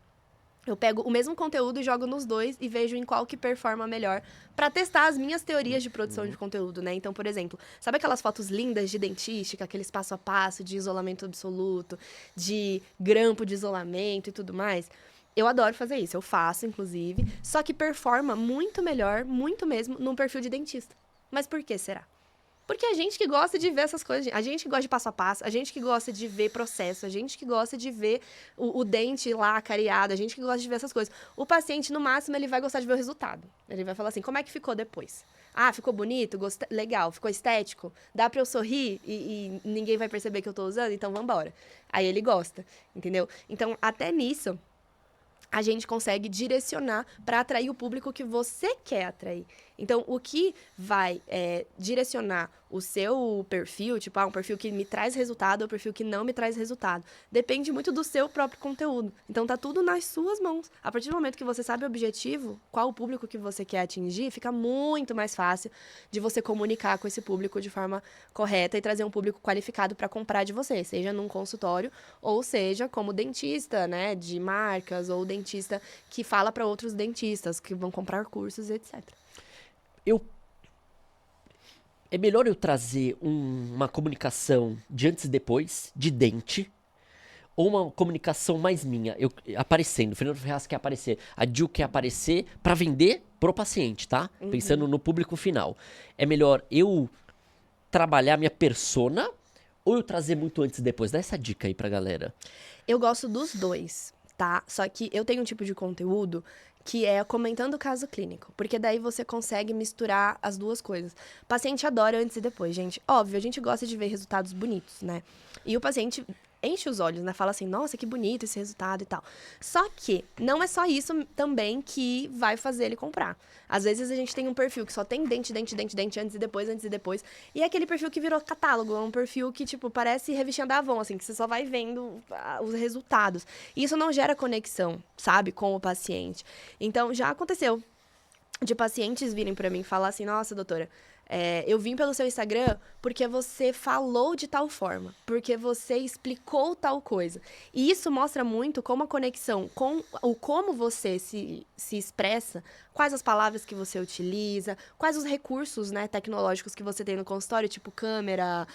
eu pego o mesmo conteúdo e jogo nos dois e vejo em qual que performa melhor para testar as minhas teorias de produção de conteúdo, né? Então, por exemplo, sabe aquelas fotos lindas de dentística, aqueles passo a passo de isolamento absoluto, de grampo de isolamento e tudo mais? Eu adoro fazer isso, eu faço, inclusive, só que performa muito melhor, muito mesmo, num perfil de dentista. Mas por que será? Porque a gente que gosta de ver essas coisas, a gente que gosta de passo a passo, a gente que gosta de ver processo, a gente que gosta de ver o dente lá cariado, a gente que gosta de ver essas coisas. O paciente, no máximo, ele vai gostar de ver o resultado. Ele vai falar assim, como é que ficou depois? Ah, ficou bonito? Legal. Ficou estético? Dá pra eu sorrir e ninguém vai perceber que eu tô usando? Então, vambora. Aí ele gosta, entendeu? Então, até nisso, a gente consegue direcionar para atrair o público que você quer atrair. Então, o que vai direcionar o seu perfil, tipo, um perfil que me traz resultado ou um perfil que não me traz resultado, depende muito do seu próprio conteúdo. Então, tá tudo nas suas mãos. A partir do momento que você sabe o objetivo, qual o público que você quer atingir, fica muito mais fácil de você comunicar com esse público de forma correta e trazer um público qualificado para comprar de você, seja num consultório ou seja como dentista, né, de marcas ou dentista que fala para outros dentistas que vão comprar cursos, etc. É melhor eu trazer uma comunicação de antes e depois, de dente, ou uma comunicação mais minha, eu aparecendo, o Fernando Ferraz quer aparecer, a Jill quer aparecer pra vender pro paciente, tá? Pensando no público final. É melhor eu trabalhar minha persona ou eu trazer muito antes e depois? Dá essa dica aí pra galera. Eu gosto dos dois, tá? Só que eu tenho um tipo de conteúdo que é comentando o caso clínico, porque daí você consegue misturar as duas coisas. O paciente adora antes e depois, gente. Óbvio, a gente gosta de ver resultados bonitos, né? E o paciente enche os olhos, né? Fala assim, nossa, que bonito esse resultado e tal. Só que não é só isso também que vai fazer ele comprar. Às vezes a gente tem um perfil que só tem dente, antes e depois, antes e depois. E é aquele perfil que virou catálogo, é um perfil que, tipo, parece revistinha da Avon, assim, que você só vai vendo os resultados. E isso não gera conexão, sabe, com o paciente. Então, já aconteceu de pacientes virem pra mim e falar assim, nossa, doutora, eu vim pelo seu Instagram porque você falou de tal forma, porque você explicou tal coisa. E isso mostra muito como a conexão com o como você se expressa, quais as palavras que você utiliza, quais os recursos, né, tecnológicos que você tem no consultório, tipo câmera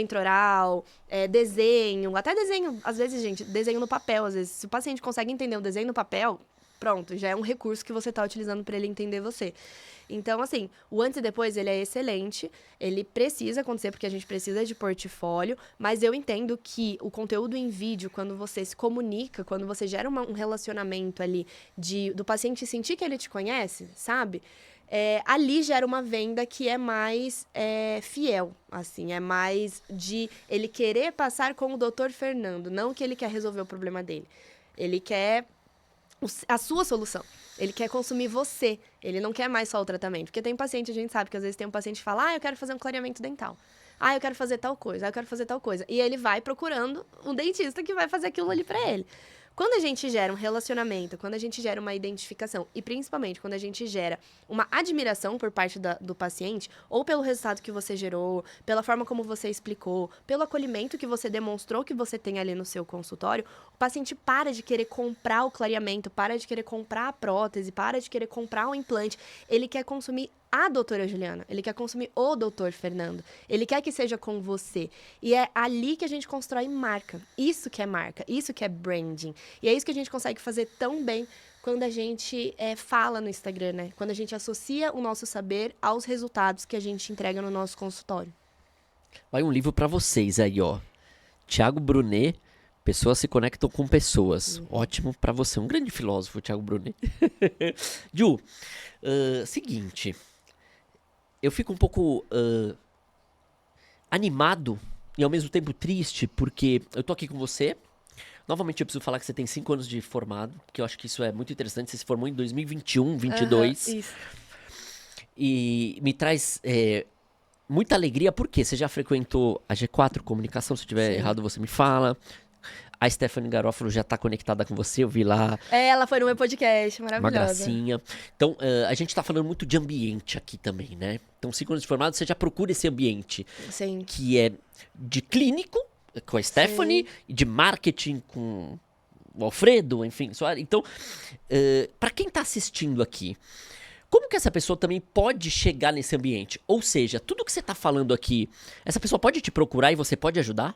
intraoral, desenho, até desenho, às vezes, gente, desenho no papel, às vezes. Se o paciente consegue entender o desenho no papel, pronto, já é um recurso que você está utilizando para ele entender você. Então, assim, o antes e depois, ele é excelente, ele precisa acontecer porque a gente precisa de portfólio, mas eu entendo que o conteúdo em vídeo, quando você se comunica, quando você gera um relacionamento ali do paciente sentir que ele te conhece, sabe? Ali gera uma venda que é mais fiel, assim, é mais de ele querer passar com o Dr. Fernando, não que ele quer resolver o problema dele. Ele quer a sua solução. Ele quer consumir você. Ele não quer mais só o tratamento. Porque tem paciente, a gente sabe que às vezes tem um paciente que fala, eu quero fazer um clareamento dental. Eu quero fazer tal coisa, eu quero fazer tal coisa. E ele vai procurando um dentista que vai fazer aquilo ali pra ele. Quando a gente gera um relacionamento, quando a gente gera uma identificação, e principalmente quando a gente gera uma admiração por parte do paciente, ou pelo resultado que você gerou, pela forma como você explicou, pelo acolhimento que você demonstrou que você tem ali no seu consultório, o paciente para de querer comprar o clareamento, para de querer comprar a prótese, para de querer comprar o implante. Ele quer consumir a doutora Juliana, ele quer consumir o doutor Fernando, ele quer que seja com você. E é ali que a gente constrói marca. Isso que é marca, isso que é branding. E é isso que a gente consegue fazer tão bem quando a gente fala no Instagram, né? Quando a gente associa o nosso saber aos resultados que a gente entrega no nosso consultório. Vai um livro pra vocês aí, ó. Thiago Brunet, Pessoas se conectam com pessoas. Ótimo pra você, um grande filósofo, Thiago Brunet. Ju, seguinte, eu fico um pouco animado e ao mesmo tempo triste, porque eu tô aqui com você. Novamente eu preciso falar que você tem 5 anos de formado, porque eu acho que isso é muito interessante. Você se formou em 2021, 22. Isso. E me traz muita alegria, porque você já frequentou a G4 Comunicação, se eu estiver errado você me fala. A Stephanie Garofalo já tá conectada com você, eu vi lá. Ela foi no meu podcast, maravilhosa. Uma gracinha. Então, a gente tá falando muito de ambiente aqui também, né? Então, 5 anos de formado, você já procura esse ambiente. Sim. Que é de clínico, com a Stephanie, e de marketing com o Alfredo, enfim. Então, pra quem tá assistindo aqui, como que essa pessoa também pode chegar nesse ambiente? Ou seja, tudo que você tá falando aqui, essa pessoa pode te procurar e você pode ajudar?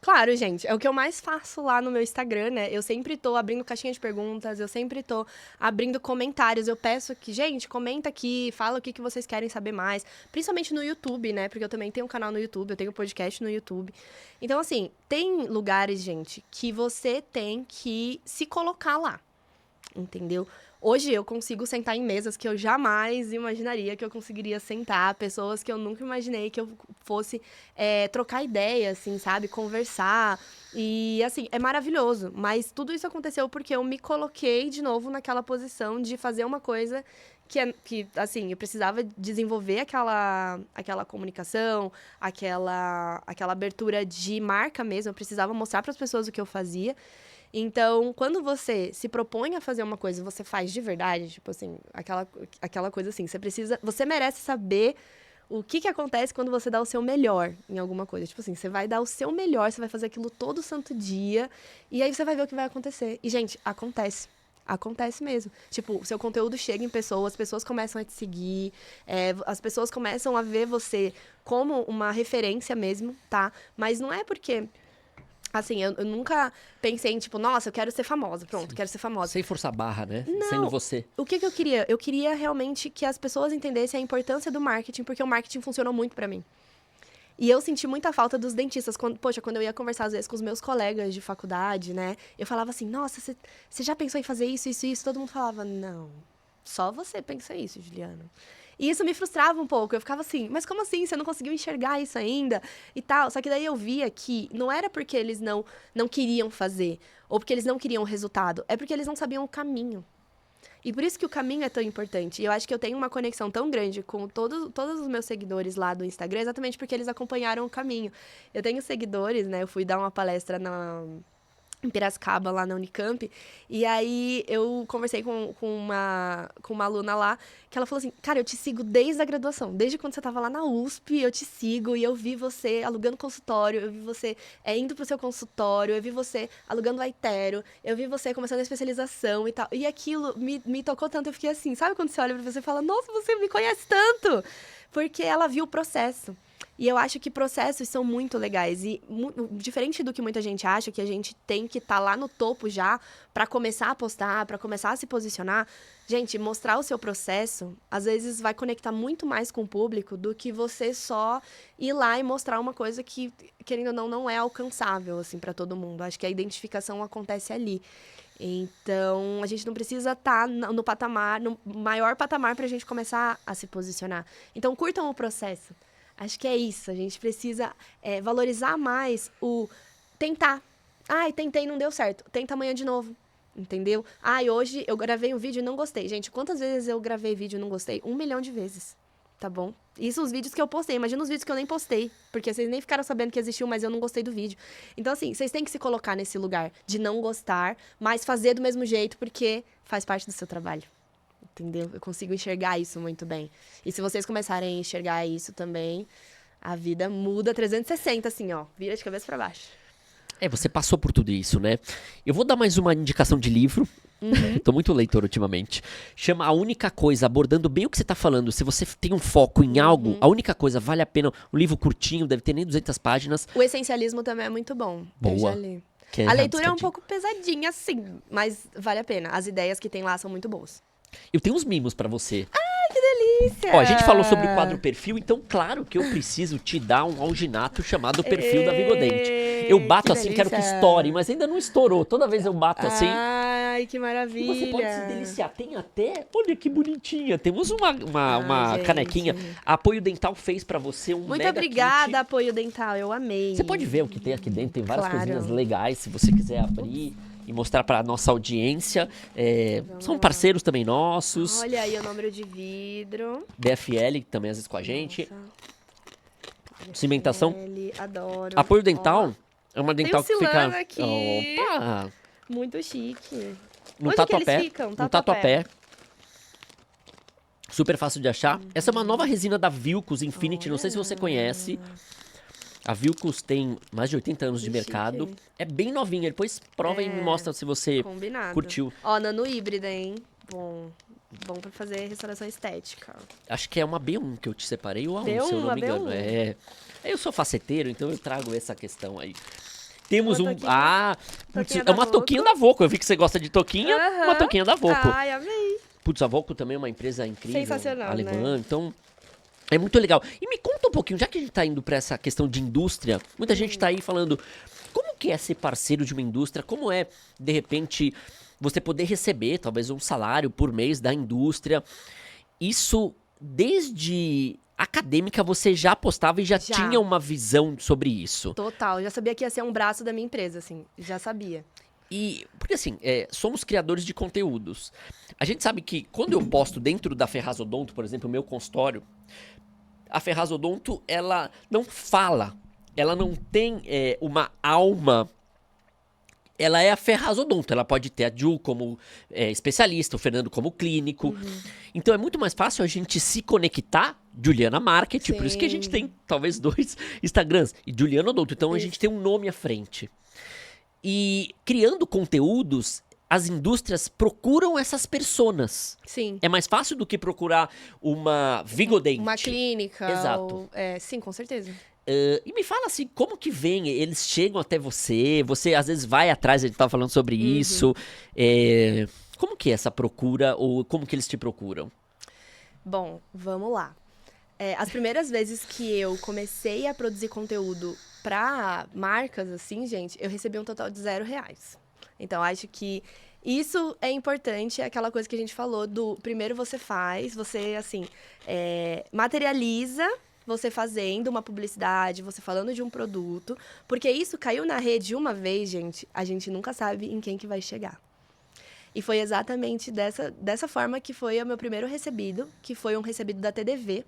Claro, gente, é o que eu mais faço lá no meu Instagram, né? Eu sempre tô abrindo caixinha de perguntas, eu sempre tô abrindo comentários. Eu peço que, gente, comenta aqui, fala o que vocês querem saber mais. Principalmente no YouTube, né? Porque eu também tenho um canal no YouTube, eu tenho podcast no YouTube. Então, assim, tem lugares, gente, que você tem que se colocar lá, entendeu? Hoje eu consigo sentar em mesas que eu jamais imaginaria que eu conseguiria sentar, pessoas que eu nunca imaginei que eu fosse trocar ideia, assim, sabe? Conversar. E, assim, é maravilhoso. Mas tudo isso aconteceu porque eu me coloquei de novo naquela posição de fazer uma coisa que assim, eu precisava desenvolver aquela comunicação, aquela abertura de marca mesmo. Eu precisava mostrar para as pessoas o que eu fazia. Então, quando você se propõe a fazer uma coisa e você faz de verdade, tipo assim, aquela coisa assim, você merece saber o que acontece quando você dá o seu melhor em alguma coisa. Tipo assim, você vai dar o seu melhor, você vai fazer aquilo todo santo dia, e aí você vai ver o que vai acontecer. E, gente, acontece. Acontece mesmo. Tipo, o seu conteúdo chega em pessoas, as pessoas começam a te seguir, as pessoas começam a ver você como uma referência mesmo, tá? Mas não é porque... Assim, eu nunca pensei em, tipo, nossa, eu quero ser famosa. Pronto, Sim. Quero ser famosa. Sem forçar a barra, né? Não. Sendo você. O que eu queria? Eu queria realmente que as pessoas entendessem a importância do marketing, porque o marketing funcionou muito pra mim. E eu senti muita falta dos dentistas. Quando eu ia conversar, às vezes, com os meus colegas de faculdade, né? Eu falava assim, nossa, você já pensou em fazer isso, isso, isso? Todo mundo falava, não, só você pensa isso, Juliana. E isso me frustrava um pouco. Eu ficava assim, mas como assim? Você não conseguiu enxergar isso ainda? E tal. Só que daí eu via que não era porque eles não queriam fazer, ou porque eles não queriam o resultado. É porque eles não sabiam o caminho. E por isso que o caminho é tão importante. E eu acho que eu tenho uma conexão tão grande com todos os meus seguidores lá do Instagram, exatamente porque eles acompanharam o caminho. Eu tenho seguidores, né? Eu fui dar uma palestra em Piracicaba, lá na Unicamp, e aí eu conversei com uma aluna lá, que ela falou assim, cara, eu te sigo desde a graduação, desde quando você tava lá na USP, eu te sigo, e eu vi você alugando consultório, eu vi você indo pro seu consultório, eu vi você alugando a Itero, eu vi você começando a especialização e tal, e aquilo me tocou tanto, eu fiquei assim, sabe quando você olha pra você e fala, nossa, você me conhece tanto? Porque ela viu o processo. E eu acho que processos são muito legais. E diferente do que muita gente acha, que a gente tem que estar lá no topo já para começar a postar, para começar a se posicionar. Gente, mostrar o seu processo, às vezes vai conectar muito mais com o público do que você só ir lá e mostrar uma coisa que, querendo ou não é alcançável, assim, para todo mundo. Acho que a identificação acontece ali. Então, a gente não precisa estar no patamar, no maior patamar para a gente começar a se posicionar. Então, curtam o processo. Acho que é isso. A gente precisa valorizar mais o tentar. Ai, tentei e não deu certo. Tenta amanhã de novo. Entendeu? Ai, hoje eu gravei um vídeo e não gostei. Gente, quantas vezes eu gravei vídeo e não gostei? 1 milhão de vezes. Tá bom? Isso os vídeos que eu postei. Imagina os vídeos que eu nem postei. Porque vocês nem ficaram sabendo que existiu, mas eu não gostei do vídeo. Então, assim, vocês têm que se colocar nesse lugar de não gostar, mas fazer do mesmo jeito, porque faz parte do seu trabalho. Entendeu? Eu consigo enxergar isso muito bem. E se vocês começarem a enxergar isso também, a vida muda 360, assim, ó. Vira de cabeça pra baixo. Você passou por tudo isso, né? Eu vou dar mais uma indicação de livro. Tô muito leitor ultimamente. Chama A Única Coisa, abordando bem o que você tá falando. Se você tem um foco em algo, a única coisa vale a pena. Um livro curtinho, deve ter nem 200 páginas. O Essencialismo também é muito bom. Boa. Eu já li. A leitura é um pouco pesadinha, sim, mas vale a pena. As ideias que tem lá são muito boas. Eu tenho uns mimos pra você. Ai, que delícia! Ó, a gente falou sobre o quadro perfil, então claro que eu preciso te dar um alginato chamado perfil da Vigodente. Eu bato assim, delícia. quero que estoure, mas ainda não estourou. Toda vez eu bato assim. Ai, que E maravilha! você pode se deliciar. Tem até, olha que bonitinha. Temos uma gente. canequinha. A Apoio Dental fez pra você um Muito mega obrigada, kit. Apoio Dental, eu amei. Você pode ver o que tem aqui dentro. Tem várias Claro. coisinhas legais, se você quiser abrir e mostrar pra nossa audiência. São parceiros também nossos. Olha aí o número de vidro. BFL também às vezes com a gente. Nossa. Cimentação. Adoro. Apoio Dental Ó, é uma tem dental o que Silano fica... aqui. Opa! muito chique. No Onde que eles Tatuapé. ficam? No Tatuapé. Super fácil de achar. Essa é uma nova resina da Vilcos Infinity. Não sei se você conhece. A Vilcos tem mais de 80 anos de Que mercado. chique. É bem novinha. Depois prova e me mostra se você Combinado. curtiu. Ó, nano híbrida, hein? Bom pra fazer restauração estética. Acho que é uma B1 que eu te separei, ou a 1, B1, se eu não a me engano. B1. Eu sou faceteiro, então eu trago essa questão aí. Temos Uma um... toquinha. Putz, Toquinha é da uma Voco. toquinha da Voco. Eu vi que você gosta de toquinha. Uma Aham. toquinha da Voco. Ai, amei. Putz, a Voco também é uma empresa incrível. Sensacional, alemã, né? então... É muito legal. E me conta um pouquinho, já que a gente tá indo pra essa questão de indústria, muita gente tá aí falando, como que é ser parceiro de uma indústria? Como é, de repente, você poder receber, talvez, um salário por mês da indústria? Isso, desde acadêmica, você já apostava e já Já. tinha uma visão sobre isso. Total. Já sabia que ia ser um braço da minha empresa, assim. Já sabia. E, porque assim, somos criadores de conteúdos. A gente sabe que quando eu posto dentro da Ferrazodonto, por exemplo, o meu consultório, a Ferrazodonto, ela não fala, ela não tem uma alma, ela é a Ferrazodonto, ela pode ter a Ju como especialista, o Fernando como clínico. Então é muito mais fácil a gente se conectar, Juliana Marketing, por isso que a gente Sim. tem talvez 2 Instagrams, e Juliana Odonto, então a Isso. gente tem um nome à frente. E criando conteúdos, as indústrias procuram essas personas. Sim. É mais fácil do que procurar uma Vigodente. Uma clínica. Exato. Ou... sim, com certeza. E me fala assim, como que vem? Eles chegam até você? Você às vezes vai atrás, a gente tava falando sobre isso. Como que é essa procura? Ou como que eles te procuram? Bom, vamos lá. As primeiras vezes que eu comecei a produzir conteúdo pra marcas, assim, gente, eu recebi um total de R$ 0. Então, acho que isso é importante, é aquela coisa que a gente falou do primeiro você faz, você, assim, materializa você fazendo uma publicidade, você falando de um produto, porque isso caiu na rede uma vez, gente, a gente nunca sabe em quem que vai chegar. E foi exatamente dessa forma que foi o meu primeiro recebido, que foi um recebido da TDV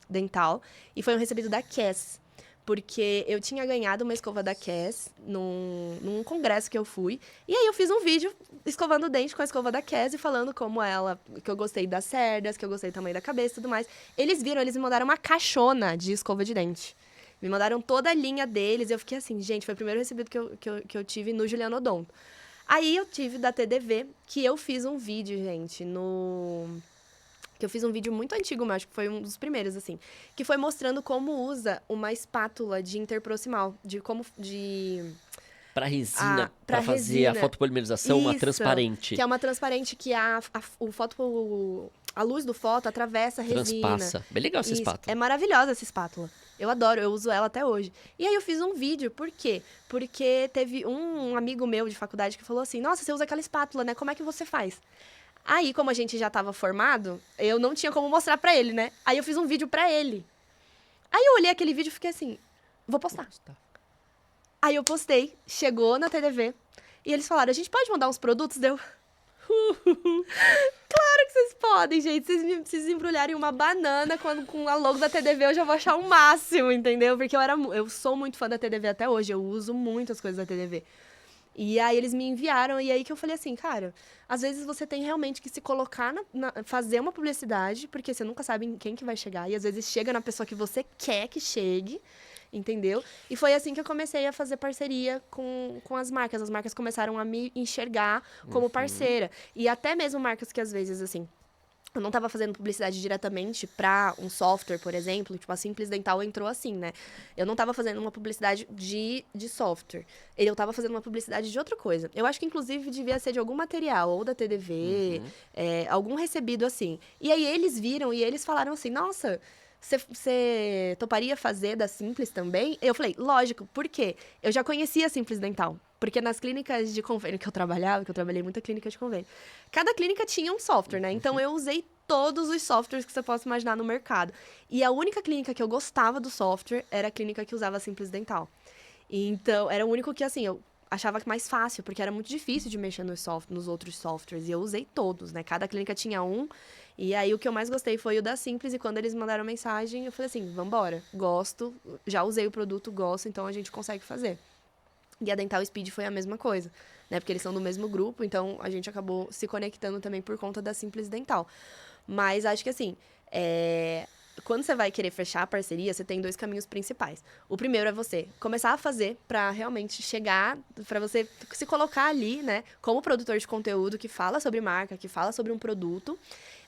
Dental, e foi um recebido da Cass, porque eu tinha ganhado uma escova da Cass num congresso que eu fui, e aí eu fiz um vídeo escovando o dente com a escova da Cass e falando como ela, que eu gostei das cerdas, que eu gostei do tamanho da cabeça e tudo mais. Eles viram, eles me mandaram uma caixona de escova de dente. Me mandaram toda a linha deles, e eu fiquei assim, gente, foi o primeiro recebido que eu tive no Juliano Odonto. Aí eu tive da TDV, que eu fiz um vídeo, gente, que eu fiz um vídeo muito antigo, mas acho que foi um dos primeiros, assim. Que foi mostrando como usa uma espátula de interproximal. Pra resina, Pra pra fazer a resina. fotopolimerização, uma Isso, transparente. que é uma transparente que a luz do foto atravessa a resina. Transpassa. Bem legal essa Isso, espátula. é maravilhosa essa espátula. Eu adoro, eu uso ela até hoje. E aí eu fiz um vídeo, por quê? Porque teve um amigo meu de faculdade que falou assim, nossa, você usa aquela espátula, né? Como é que você faz? Aí, como a gente já tava formado, eu não tinha como mostrar pra ele, né? Aí eu fiz um vídeo pra ele. Aí eu olhei aquele vídeo e fiquei assim, vou postar. Aí eu postei, chegou na TDV, e eles falaram, a gente pode mandar uns produtos? Deu... Claro que vocês podem, gente. Vocês embrulharem uma banana com a logo da TDV, eu já vou achar o máximo, entendeu? Porque eu sou muito fã da TDV até hoje, eu uso muito as coisas da TDV. E aí eles me enviaram, e aí que eu falei assim, cara, às vezes você tem realmente que se colocar, fazer uma publicidade, porque você nunca sabe em quem que vai chegar, e às vezes chega na pessoa que você quer que chegue, entendeu? E foi assim que eu comecei a fazer parceria com as marcas. As marcas começaram a me enxergar como parceira. E até mesmo marcas que às vezes, assim, eu não estava fazendo publicidade diretamente para um software, por exemplo. Tipo, a Simples Dental entrou assim, né? Eu não estava fazendo uma publicidade de software. Eu estava fazendo uma publicidade de outra coisa. Eu acho que, inclusive, devia ser de algum material, ou da TDV, algum recebido assim. E aí eles viram e eles falaram assim, nossa... Você toparia fazer da Simples também? Eu falei, lógico, por quê? Eu já conhecia a Simples Dental. Porque nas clínicas de convênio que eu trabalhava, que eu trabalhei muita clínica de convênio, cada clínica tinha um software, né? Então eu usei todos os softwares que você possa imaginar no mercado. E a única clínica que eu gostava do software era a clínica que usava a Simples Dental. Então, era o único que, assim, eu achava que mais fácil, porque era muito difícil de mexer nos outros softwares. E eu usei todos, né? Cada clínica tinha um. E aí, o que eu mais gostei foi o da Simples. E quando eles mandaram mensagem, eu falei assim, vambora. Gosto, já usei o produto, gosto, então a gente consegue fazer. E a Dental Speed foi a mesma coisa, né? Porque eles são do mesmo grupo, então a gente acabou se conectando também por conta da Simples Dental. Mas acho que assim, quando você vai querer fechar a parceria, você tem dois caminhos principais. O primeiro é você começar a fazer para realmente chegar, para você se colocar ali, né, como produtor de conteúdo que fala sobre marca, que fala sobre um produto.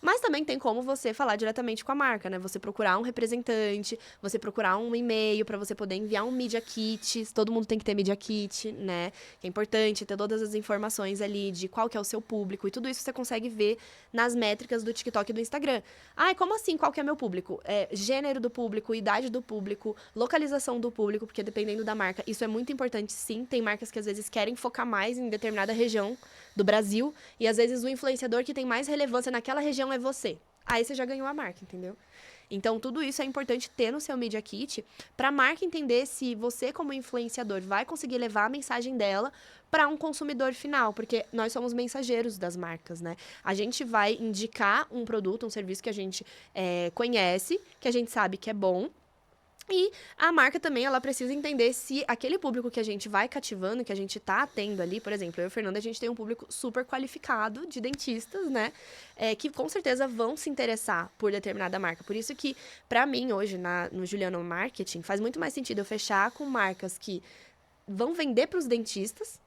Mas também tem como você falar diretamente com a marca, né? Você procurar um representante, você procurar um e-mail para você poder enviar um Media Kit. Todo mundo tem que ter Media Kit, né? Que é importante ter todas as informações ali de qual que é o seu público. E tudo isso você consegue ver nas métricas do TikTok e do Instagram. Ai, como assim? Qual que é meu público? Gênero do público, idade do público, localização do público, porque dependendo da marca, isso é muito importante, sim. Tem marcas que às vezes querem focar mais em determinada região do Brasil, e às vezes o influenciador que tem mais relevância naquela região é você. Aí você já ganhou a marca, entendeu? Então, tudo isso é importante ter no seu Media Kit para a marca entender se você, como influenciador, vai conseguir levar a mensagem dela para um consumidor final, porque nós somos mensageiros das marcas, né? A gente vai indicar um produto, um serviço que a gente conhece, que a gente sabe que é bom. E a marca também, ela precisa entender se aquele público que a gente vai cativando, que a gente tá tendo ali, por exemplo, eu e o Fernando, a gente tem um público super qualificado de dentistas, né? Que com certeza vão se interessar por determinada marca. Por isso que, pra mim, hoje, no Juliano Marketing, faz muito mais sentido eu fechar com marcas que vão vender pros dentistas,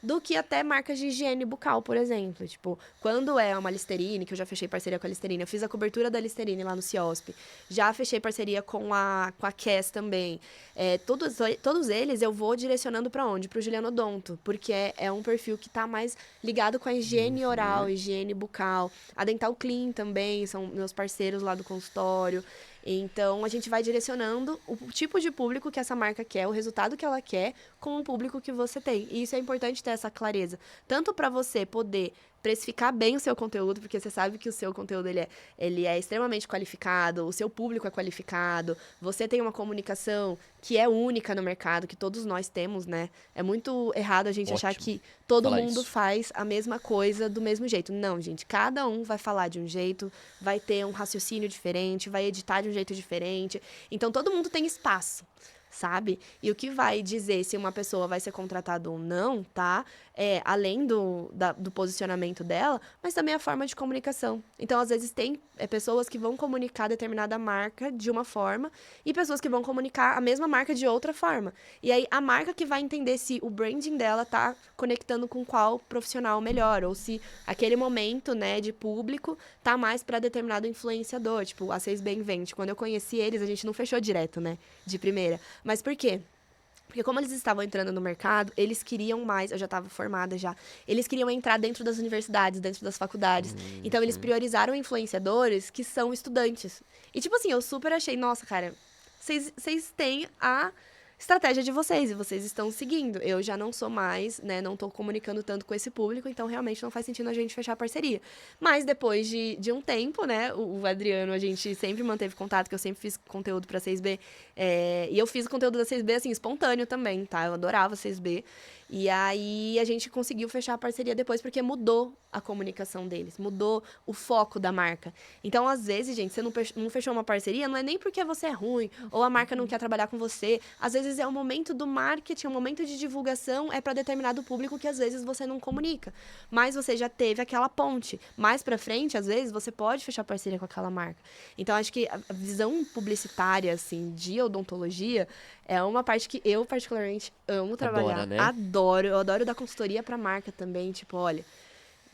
do que até marcas de higiene bucal, por exemplo. Tipo, quando é uma Listerine, que eu já fechei parceria com a Listerine, eu fiz a cobertura da Listerine lá no Ciosp, já fechei parceria com a Cass também. Todos eles eu vou direcionando para onde? Pro Juliano Odonto, porque é um perfil que tá mais ligado com a higiene oral, higiene bucal. A Dental Clean também, são meus parceiros lá do consultório. Então, a gente vai direcionando o tipo de público que essa marca quer, o resultado que ela quer, com o público que você tem. E isso é importante ter essa clareza. Tanto para você poder precificar bem o seu conteúdo, porque você sabe que o seu conteúdo ele é extremamente qualificado, o seu público é qualificado, você tem uma comunicação que é única no mercado, que todos nós temos, né? É muito errado a gente achar que todo mundo faz a mesma coisa do mesmo jeito. Não, gente, cada um vai falar de um jeito, vai ter um raciocínio diferente, vai editar de um jeito diferente. Então, todo mundo tem espaço, sabe? E o que vai dizer se uma pessoa vai ser contratada ou não, tá? Além do posicionamento dela, mas também a forma de comunicação. Então, às vezes, tem pessoas que vão comunicar determinada marca de uma forma e pessoas que vão comunicar a mesma marca de outra forma. E aí, a marca que vai entender se o branding dela tá conectando com qual profissional melhor, ou se aquele momento, né, de público tá mais para determinado influenciador. Tipo, a 6B Invent. Quando eu conheci eles, a gente não fechou direto, né, de primeira. Mas por quê? Porque como eles estavam entrando no mercado, eles queriam mais, eu já estava formada já, eles queriam entrar dentro das universidades, dentro das faculdades. Então, eles priorizaram influenciadores que são estudantes. E, tipo assim, eu super achei, nossa, cara, vocês têm a estratégia de vocês e vocês estão seguindo. Eu já não sou mais, né, não tô comunicando tanto com esse público, então realmente não faz sentido a gente fechar parceria. Mas depois de um tempo, né, o Adriano, a gente sempre manteve contato, que eu sempre fiz conteúdo pra 6B, e eu fiz o conteúdo da 6B, assim, espontâneo também, tá? Eu adorava 6B. E aí a gente conseguiu fechar a parceria depois porque mudou a comunicação deles, mudou o foco da marca. Então, às vezes, gente, você não fechou uma parceria, não é nem porque você é ruim ou a marca não quer trabalhar com você. Às vezes é um momento do marketing, um momento de divulgação, é para determinado público que às vezes você não comunica. Mas você já teve aquela ponte. Mais para frente, às vezes, você pode fechar parceria com aquela marca. Então, acho que a visão publicitária, assim, de odontologia é uma parte que eu, particularmente, amo trabalhar. Adora, né? Adoro. Eu adoro dar consultoria pra marca também. Tipo, olha,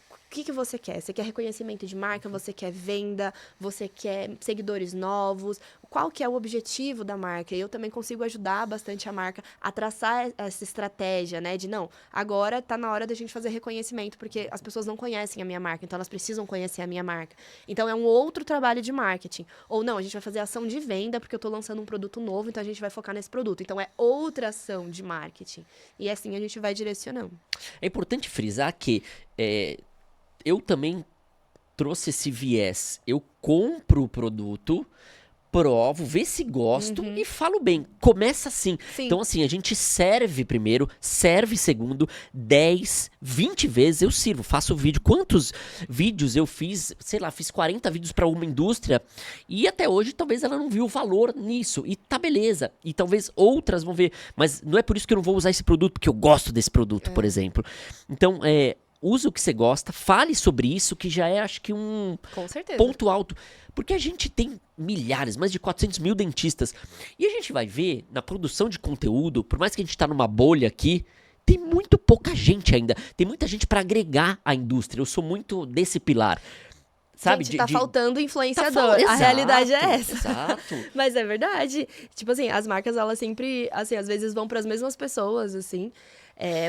o que você quer? Você quer reconhecimento de marca? Você quer venda? Você quer seguidores novos? Qual que é o objetivo da marca? Eu também consigo ajudar bastante a marca a traçar essa estratégia, né? De, não, agora tá na hora da gente fazer reconhecimento, porque as pessoas não conhecem a minha marca, então elas precisam conhecer a minha marca. Então, é um outro trabalho de marketing. Ou não, a gente vai fazer ação de venda, porque eu tô lançando um produto novo, então a gente vai focar nesse produto. Então, é outra ação de marketing. E assim a gente vai direcionando. É importante frisar que eu também trouxe esse viés. Eu compro o produto, provo, vê se gosto e falo bem. Começa assim. Sim. Então, assim, a gente serve primeiro, serve segundo, 10, 20 vezes eu sirvo, faço vídeo. Quantos vídeos eu fiz? Sei lá, fiz 40 vídeos para uma indústria e até hoje talvez ela não viu o valor nisso. E tá beleza. E talvez outras vão ver. Mas não é por isso que eu não vou usar esse produto, porque eu gosto desse produto, por exemplo. Então, use o que você gosta, fale sobre isso, que já é, acho que, um Com certeza. ponto alto. Porque a gente tem milhares, mais de 400 mil dentistas. E a gente vai ver, na produção de conteúdo, por mais que a gente tá numa bolha aqui, tem muito pouca gente ainda. Tem muita gente para agregar a indústria. Eu sou muito desse pilar. Sabe? Gente, tá faltando influenciador. Exato, a realidade é essa. Exato. Mas é verdade. Tipo assim, as marcas, elas sempre, assim, às vezes vão pras mesmas pessoas, assim.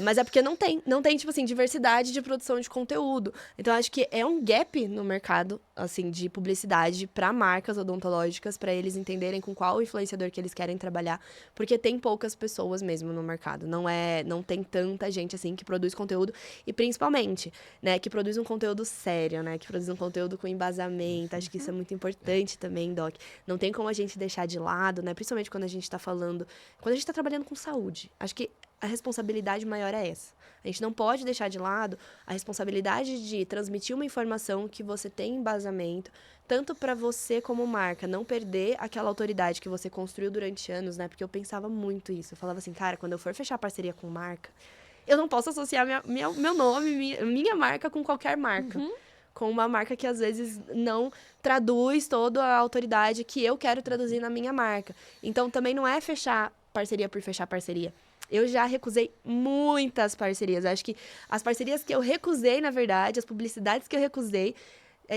Mas é porque não tem, tipo assim, diversidade de produção de conteúdo. Então, acho que é um gap no mercado, assim, de publicidade para marcas odontológicas, para eles entenderem com qual influenciador que eles querem trabalhar, porque tem poucas pessoas mesmo no mercado. Não tem tanta gente, assim, que produz conteúdo, e principalmente, né, que produz um conteúdo sério, né, que produz um conteúdo com embasamento. Acho que isso é muito importante também, Doc. Não tem como a gente deixar de lado, né, principalmente quando a gente tá trabalhando com saúde. Acho que a responsabilidade maior é essa. A gente não pode deixar de lado a responsabilidade de transmitir uma informação que você tem embasamento, tanto para você como marca, não perder aquela autoridade que você construiu durante anos, né? Porque eu pensava muito isso. Eu falava assim, cara, quando eu for fechar parceria com marca, eu não posso associar meu nome, minha marca com qualquer marca. Com uma marca que às vezes não traduz toda a autoridade que eu quero traduzir na minha marca. Então, também não é fechar parceria por fechar parceria. Eu já recusei muitas parcerias. Acho que as parcerias que eu recusei, na verdade, as publicidades que eu recusei,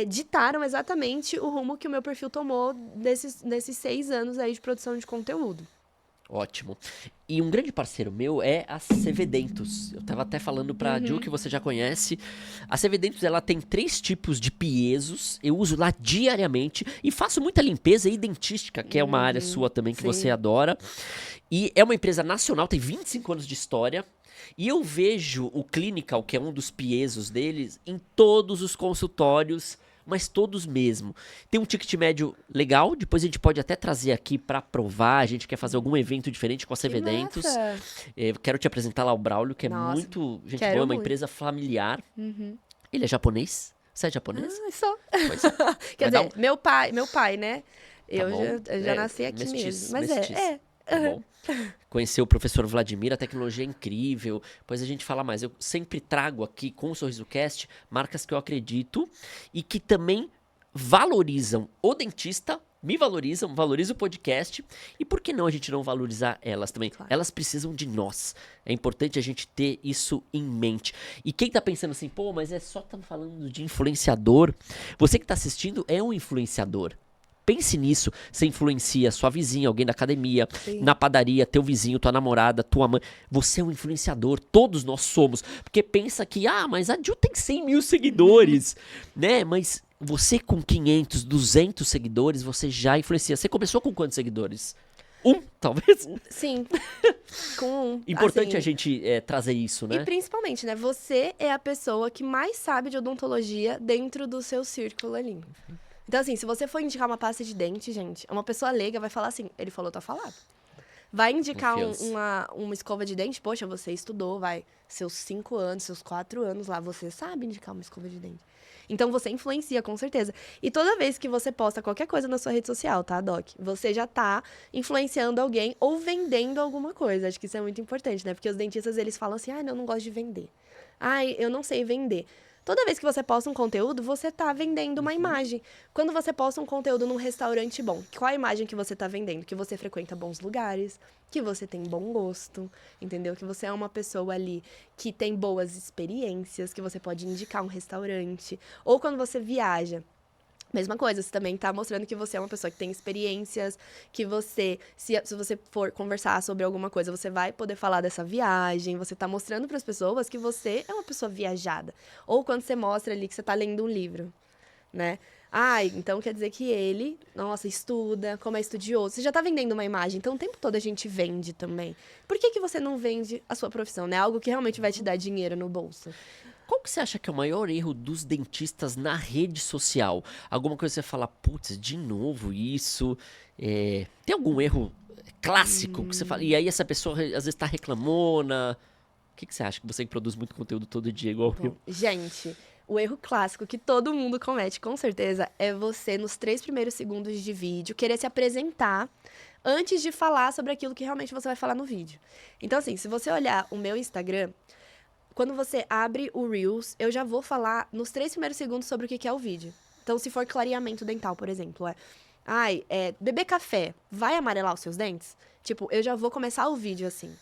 ditaram exatamente o rumo que o meu perfil tomou nesses 6 anos aí de produção de conteúdo. Ótimo. E um grande parceiro meu é a CV Dentus. Eu tava até falando pra Ju, que você já conhece. A CV Dentus, ela tem 3 tipos de piesos. Eu uso lá diariamente e faço muita limpeza e dentística, que é uma área sua também que sim. você adora. E é uma empresa nacional, tem 25 anos de história. E eu vejo o Clinical, que é um dos piesos deles, em todos os consultórios, mas todos mesmo. Tem um ticket médio legal, depois a gente pode até trazer aqui pra provar. A gente quer fazer algum evento diferente com a CV Dentus. massa. Eu quero te apresentar lá o Braulio, que é Nossa, muito gente quero boa, é uma muito. empresa familiar. Ele é japonês? Você é japonês? Só. Pois é. Quer Vai dar dizer, meu pai, né? Eu bom. já É, nasci aqui mestiço, mesmo. Mas mestiço. Tá bom. Conhecer o professor Vladimir, a tecnologia é incrível. Depois a gente fala mais. Eu sempre trago aqui com o Sorriso Cast marcas que eu acredito e que também valorizam o dentista, me valorizam, valorizam o podcast. E por que não a gente não valorizar elas também? Claro. Elas precisam de nós. É importante a gente ter isso em mente. E quem tá pensando assim, pô, mas é só tá falando de influenciador. Você que tá assistindo é um influenciador. Pense nisso, você influencia sua vizinha, alguém da academia, Sim. na padaria, teu vizinho, tua namorada, tua mãe. Você é um influenciador, todos nós somos. Porque pensa que, mas a Ju tem 100 mil seguidores, né? Mas você com 500, 200 seguidores, você já influencia. Você começou com quantos seguidores? Talvez? Sim. Com Importante assim, a gente trazer isso, né? E principalmente, né? Você é a pessoa que mais sabe de odontologia dentro do seu círculo ali. Então, assim, se você for indicar uma pasta de dente, gente, uma pessoa leiga vai falar assim, ele falou, tá falado. Vai indicar Confiança. uma escova de dente, poxa, você estudou, seus 5 anos, seus 4 anos lá, você sabe indicar uma escova de dente. Então, você influencia, com certeza. E toda vez que você posta qualquer coisa na sua rede social, tá, Doc? Você já tá influenciando alguém ou vendendo alguma coisa. Acho que isso é muito importante, né? Porque os dentistas, eles falam assim, não, não gosto de vender. Eu não sei vender. Toda vez que você posta um conteúdo, você tá vendendo uma imagem. Quando você posta um conteúdo num restaurante bom, qual a imagem que você tá vendendo? Que você frequenta bons lugares, que você tem bom gosto, entendeu? Que você é uma pessoa ali que tem boas experiências, que você pode indicar um restaurante. Ou quando você viaja. Mesma coisa, você também tá mostrando que você é uma pessoa que tem experiências, que você, se você for conversar sobre alguma coisa, você vai poder falar dessa viagem, você tá mostrando para as pessoas que você é uma pessoa viajada. Ou quando você mostra ali que você tá lendo um livro, né? Então quer dizer que ele, nossa, estuda, como é estudioso. Você já tá vendendo uma imagem, então o tempo todo a gente vende também. Por que você não vende a sua profissão, né? Algo que realmente vai te dar dinheiro no bolso. Qual que você acha que é o maior erro dos dentistas na rede social? Alguma coisa que você fala, putz, de novo isso? Tem algum erro clássico que você fala? E aí essa pessoa às vezes tá reclamona. O que você acha que você que produz muito conteúdo todo dia igual eu? Gente, o erro clássico que todo mundo comete, com certeza, é você, nos 3 primeiros segundos de vídeo, querer se apresentar antes de falar sobre aquilo que realmente você vai falar no vídeo. Então, assim, se você olhar o meu Instagram, quando você abre o Reels, eu já vou falar nos 3 primeiros segundos sobre o que é o vídeo. Então, se for clareamento dental, por exemplo, beber café vai amarelar os seus dentes? Tipo, eu já vou começar o vídeo assim.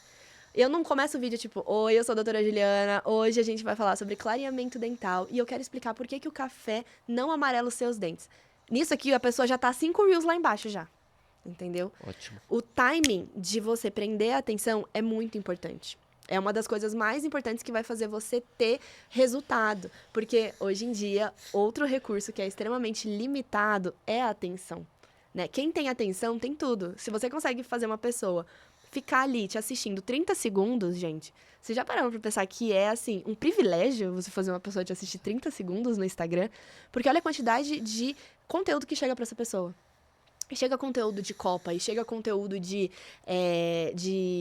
Eu não começo o vídeo tipo, oi, eu sou a doutora Juliana, hoje a gente vai falar sobre clareamento dental e eu quero explicar por que o café não amarela os seus dentes. Nisso aqui, a pessoa já tá 5 Reels lá embaixo já, entendeu? Ótimo. O timing de você prender a atenção é muito importante. É uma das coisas mais importantes que vai fazer você ter resultado. Porque, hoje em dia, outro recurso que é extremamente limitado é a atenção, né? Quem tem atenção tem tudo. Se você consegue fazer uma pessoa ficar ali te assistindo 30 segundos, gente, vocês já pararam pra pensar que é, assim, um privilégio você fazer uma pessoa te assistir 30 segundos no Instagram? Porque olha a quantidade de conteúdo que chega pra essa pessoa. E chega conteúdo de Copa, e chega conteúdo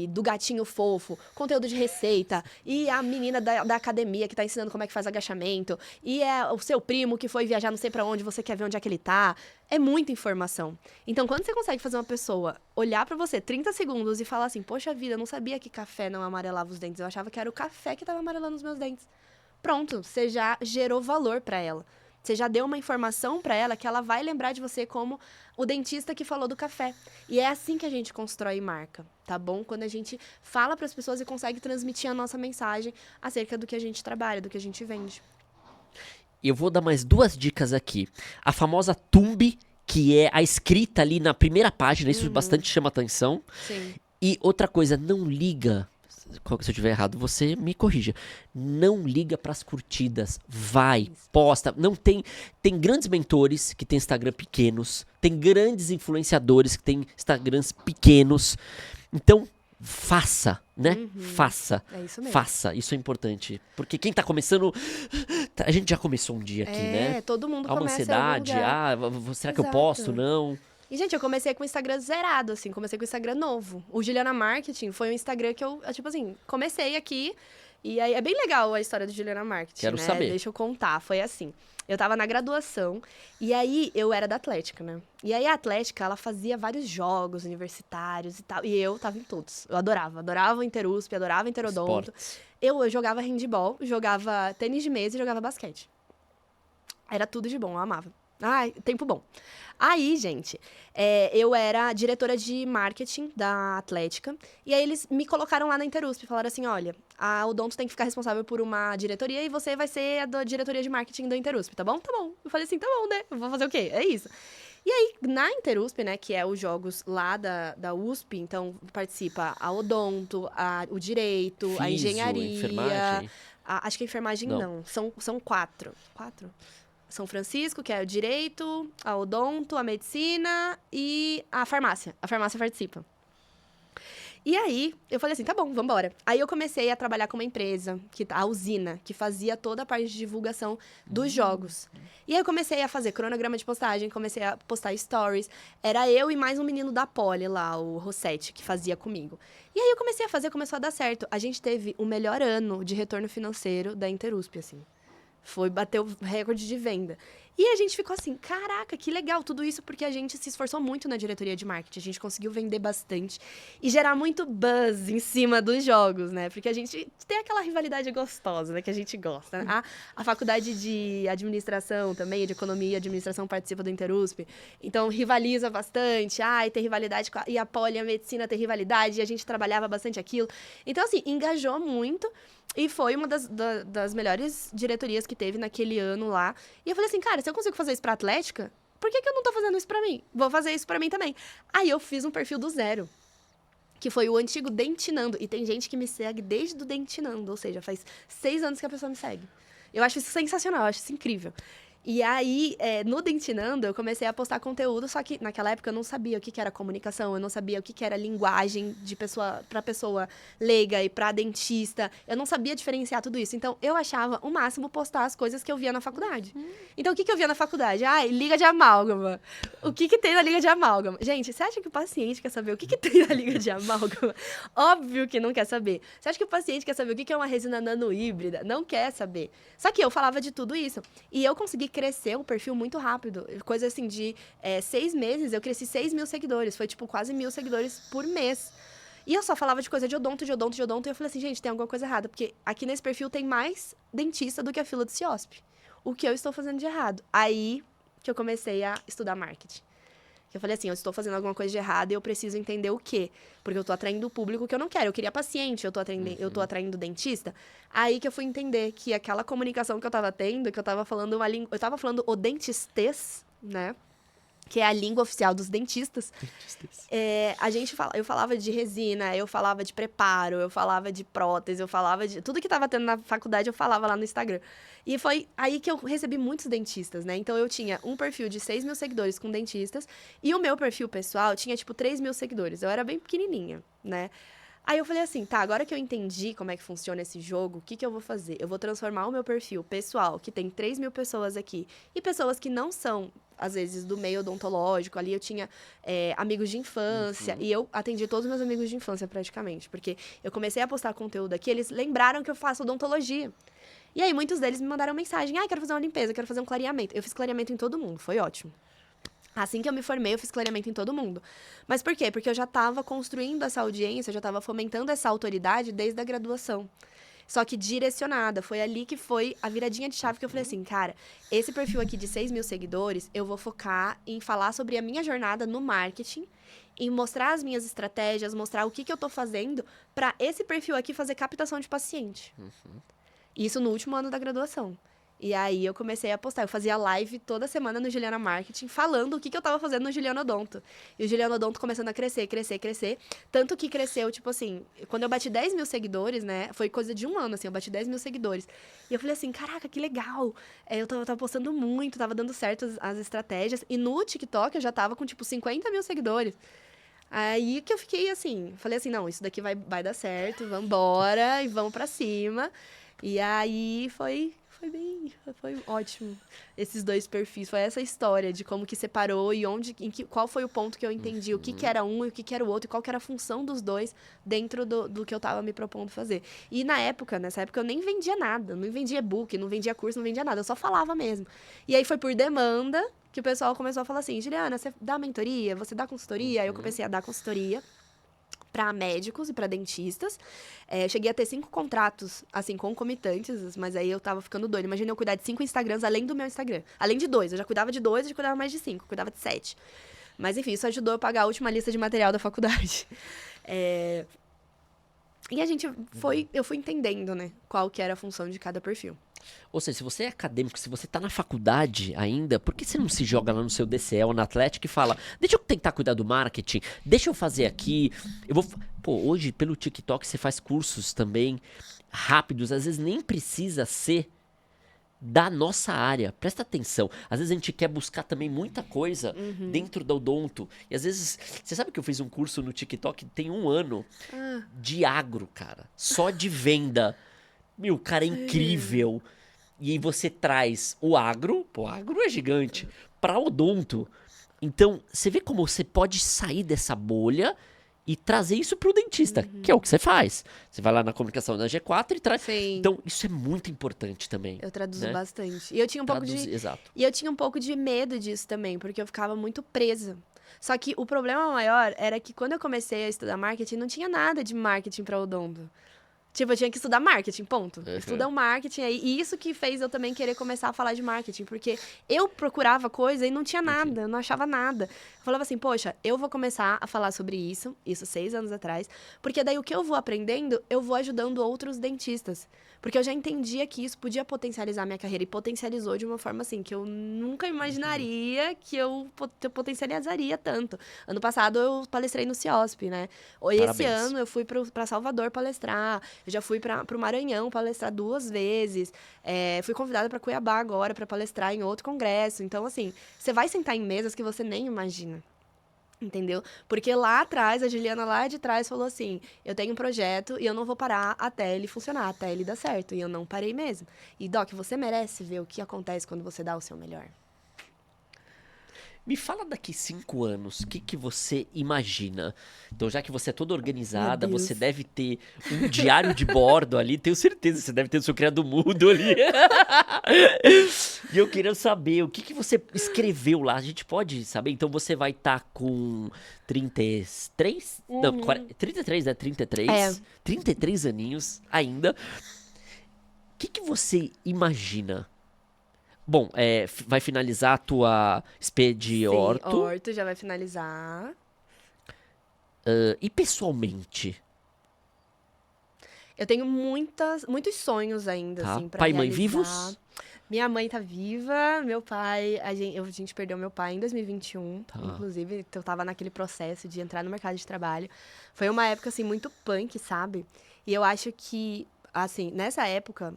do gatinho fofo, conteúdo de receita, e a menina da academia que tá ensinando como é que faz agachamento, e é o seu primo que foi viajar não sei pra onde, você quer ver onde é que ele tá. É muita informação. Então, quando você consegue fazer uma pessoa olhar pra você 30 segundos e falar assim, poxa vida, eu não sabia que café não amarelava os dentes, eu achava que era o café que tava amarelando os meus dentes. Pronto, você já gerou valor pra ela. Você já deu uma informação pra ela que ela vai lembrar de você como o dentista que falou do café. E é assim que a gente constrói marca, tá bom? Quando a gente fala pras pessoas e consegue transmitir a nossa mensagem acerca do que a gente trabalha, do que a gente vende. Eu vou dar mais 2 dicas aqui. A famosa thumb, que é a escrita ali na primeira página, isso bastante chama atenção. Sim. E outra coisa, não liga. Se eu tiver errado, você me corrija. Não liga pras curtidas. Vai, posta. Não tem. Tem grandes mentores que têm Instagram pequenos. Tem grandes influenciadores que têm Instagrams pequenos. Então, faça, né? Faça. É isso mesmo. Faça. Isso é importante. Porque quem tá começando. A gente já começou um dia aqui, né? Todo mundo Há uma começa em algum ansiedade. lugar. Será que eu Exato. posto? Não. E, gente, eu comecei com o Instagram zerado, assim. Comecei com o Instagram novo. O Juliana Marketing foi um Instagram que eu, tipo assim, comecei aqui. E aí, é bem legal a história do Juliana Marketing, Quero né? saber. Deixa eu contar. Foi assim. Eu tava na graduação. E aí, eu era da Atlética, né? E aí, a Atlética, ela fazia vários jogos universitários e tal. E eu tava em todos. Eu adorava. Adorava o Interusp, adorava o Interodonto. Esportes. Eu jogava handball, jogava tênis de mesa e jogava basquete. Era tudo de bom, eu amava. Ai, tempo bom. Aí, gente, eu era diretora de marketing da Atlética. E aí, eles me colocaram lá na Interusp. Falaram assim, olha, a Odonto tem que ficar responsável por uma diretoria e você vai ser a da diretoria de marketing da Interusp, tá bom? Tá bom. Eu falei assim, tá bom, né? Eu vou fazer o quê? É isso. E aí, na Interusp, né, que é os jogos lá da USP, então participa a Odonto, o Direito, a Físio, Engenharia... enfermagem. acho que a enfermagem não. São quatro. Quatro? São Francisco, que é o Direito, a Odonto, a Medicina e a Farmácia. A Farmácia participa. E aí, eu falei assim, tá bom, vambora. Aí eu comecei a trabalhar com uma empresa, a Usina, que fazia toda a parte de divulgação dos jogos. E aí eu comecei a fazer cronograma de postagem, comecei a postar stories. Era eu e mais um menino da Poli lá, o Rossetti, que fazia comigo. E aí eu comecei a fazer, começou a dar certo. A gente teve o melhor ano de retorno financeiro da Interusp, assim. Bateu recorde de venda. E a gente ficou assim, caraca, que legal, tudo isso porque a gente se esforçou muito na diretoria de marketing. A gente conseguiu vender bastante e gerar muito buzz em cima dos jogos, né? Porque a gente tem aquela rivalidade gostosa, né? Que a gente gosta, né? A faculdade de administração também, de economia e administração participa do Interusp. Então, rivaliza bastante. Tem rivalidade e a Poli, a medicina tem rivalidade. E a gente trabalhava bastante aquilo. Então, assim, engajou muito. E foi uma das melhores diretorias que teve naquele ano lá. E eu falei assim, cara, se eu consigo fazer isso pra Atlética, por que eu não tô fazendo isso pra mim? Vou fazer isso pra mim também. Aí eu fiz um perfil do zero, que foi o antigo Dentinando. E tem gente que me segue desde o Dentinando, ou seja, faz 6 anos que a pessoa me segue. Eu acho isso sensacional, eu acho isso incrível. E aí, no Dentinando, eu comecei a postar conteúdo, só que naquela época eu não sabia o que era comunicação, eu não sabia o que era linguagem de pessoa para pessoa leiga e para dentista. Eu não sabia diferenciar tudo isso. Então, eu achava o máximo postar as coisas que eu via na faculdade. Então, o que eu via na faculdade? Liga de amálgama. O que tem na liga de amálgama? Gente, você acha que o paciente quer saber o que tem na liga de amálgama? Óbvio que não quer saber. Você acha que o paciente quer saber o que é uma resina nanohíbrida? Não quer saber. Só que eu falava de tudo isso. E eu consegui crescer o perfil muito rápido. Coisa assim, de 6 meses, eu cresci 6 mil seguidores. Foi, tipo, quase 1.000 seguidores por mês. E eu só falava de coisa de odonto, de odonto, de odonto. E eu falei assim, gente, tem alguma coisa errada. Porque aqui nesse perfil tem mais dentista do que a fila do CIOSP. O que eu estou fazendo de errado? Aí que eu comecei a estudar marketing. Eu falei assim, eu estou fazendo alguma coisa de errado e eu preciso entender o quê? Porque eu tô atraindo o público que eu não quero. Eu queria paciente, eu tô atraindo dentista. Aí que eu fui entender que aquela comunicação que eu tava tendo, que eu tava falando uma língua... Eu tava falando o dentistês, né? Que é a língua oficial dos dentistas. Eu falava de resina, eu falava de preparo, eu falava de prótese, eu falava de... Tudo que tava tendo na faculdade, eu falava lá no Instagram. E foi aí que eu recebi muitos dentistas, né? Então, eu tinha um perfil de 6 mil seguidores com dentistas e o meu perfil pessoal tinha, tipo, 3 mil seguidores. Eu era bem pequenininha, né? Aí eu falei assim, tá, agora que eu entendi como é que funciona esse jogo, o que eu vou fazer? Eu vou transformar o meu perfil pessoal, que tem 3 mil pessoas aqui, e pessoas que não são, às vezes, do meio odontológico. Ali eu tinha amigos de infância, e eu atendi todos os meus amigos de infância, praticamente. Porque eu comecei a postar conteúdo aqui, eles lembraram que eu faço odontologia. E aí, muitos deles me mandaram mensagem, quero fazer uma limpeza, quero fazer um clareamento. Eu fiz clareamento em todo mundo, foi ótimo. Assim que eu me formei, eu fiz clareamento em todo mundo. Mas por quê? Porque eu já estava construindo essa audiência, eu já estava fomentando essa autoridade desde a graduação. Só que direcionada. Foi ali que foi a viradinha de chave que eu falei assim, cara, esse perfil aqui de 6 mil seguidores, eu vou focar em falar sobre a minha jornada no marketing, em mostrar as minhas estratégias, mostrar o que eu tô fazendo para esse perfil aqui fazer captação de paciente. Isso no último ano da graduação. E aí eu comecei a postar. Eu fazia live toda semana no Juliana Marketing, falando o que eu tava fazendo no Juliana Odonto. E o Juliana Odonto começando a crescer, crescer, crescer. Tanto que cresceu, tipo assim, quando eu bati 10 mil seguidores, né? Foi coisa de um ano, assim, eu bati 10 mil seguidores. E eu falei assim, caraca, que legal. Eu tava postando muito, tava dando certo as estratégias. E no TikTok eu já tava com, tipo, 50 mil seguidores. Aí que eu fiquei assim, falei assim, não, isso daqui vai dar certo, vambora e vamos pra cima. E aí foi ótimo. Esses dois perfis, foi essa história de como que separou e qual foi o ponto que eu entendi o que era um e o que era o outro, e qual que era a função dos dois dentro do que eu tava me propondo fazer. E nessa época eu nem vendia nada, não vendia e-book, não vendia curso, não vendia nada, eu só falava mesmo. E aí foi por demanda que o pessoal começou a falar assim, Juliana, você dá mentoria, você dá consultoria? Aí eu comecei a dar consultoria para médicos e para dentistas. Cheguei a ter 5 contratos, assim, concomitantes, mas aí eu tava ficando doida. Imagina eu cuidar de 5 Instagrams além do meu Instagram. Além de 2, eu já cuidava de 2, eu já cuidava mais de 5, cuidava de 7. Mas enfim, isso ajudou eu a pagar a última lista de material da faculdade. E eu fui entendendo, né, qual que era a função de cada perfil. Ou seja, se você é acadêmico, se você tá na faculdade ainda, por que você não se joga lá no seu DCL, na Atlético e fala, deixa eu tentar cuidar do marketing, deixa eu fazer aqui, Pô, hoje pelo TikTok você faz cursos também rápidos, às vezes nem precisa ser da nossa área. Presta atenção. Às vezes a gente quer buscar também muita coisa dentro do odonto. E às vezes, você sabe que eu fiz um curso no TikTok tem 1 ano de agro, cara. Só de venda. Meu, cara, é incrível. E aí você traz o agro, pô, o agro é gigante, pra odonto. Então, você vê como você pode sair dessa bolha e trazer isso pro dentista, que é o que você faz. Você vai lá na comunicação da G4 e traz. Sim. Então, isso é muito importante também. Eu traduzo né? bastante. E eu tinha um pouco Exato. E eu tinha um pouco de medo disso também, porque eu ficava muito presa. Só que o problema maior era que quando eu comecei a estudar marketing, não tinha nada de marketing para odonto. Tipo, eu tinha que estudar marketing, ponto. Estuda o marketing aí. E isso que fez eu também querer começar a falar de marketing. Porque eu procurava coisa e não tinha nada, eu não achava nada. Eu falava assim, poxa, eu vou começar a falar sobre isso 6 anos atrás. Porque daí o que eu vou aprendendo, eu vou ajudando outros dentistas. Porque eu já entendia que isso podia potencializar a minha carreira. E potencializou de uma forma assim, que eu nunca imaginaria que eu potencializaria tanto. Ano passado eu palestrei no CIOSP, né? Esse Parabéns. ano eu fui para Salvador palestrar. Eu já fui para o Maranhão palestrar 2 vezes. Fui convidada para Cuiabá agora para palestrar em outro congresso. Então, assim, você vai sentar em mesas que você nem imagina. Entendeu? Porque lá atrás, a Juliana lá de trás falou assim, eu tenho um projeto e eu não vou parar até ele funcionar, até ele dar certo. E eu não parei mesmo. E, Doc, você merece ver o que acontece quando você dá o seu melhor. Me fala daqui 5 anos, o que você imagina? Então, já que você é toda organizada, Meu Deus. você deve ter um diário de bordo ali, tenho certeza, você deve ter o seu criado mudo ali. E eu queria saber, o que você escreveu lá? A gente pode saber? Então, você vai estar com 33? Não, 33, né? 33? 33 aninhos ainda. O que você imagina? Bom, vai finalizar a tua SP de orto. Sim, orto já vai finalizar. E pessoalmente? Eu tenho muitos sonhos ainda, Tá. assim, pra Pai e realizar. mãe vivos? Minha mãe tá viva, meu pai... A gente perdeu meu pai em 2021, Tá. inclusive. Eu tava naquele processo de entrar no mercado de trabalho. Foi uma época, assim, muito punk, sabe? E eu acho que, assim, nessa época,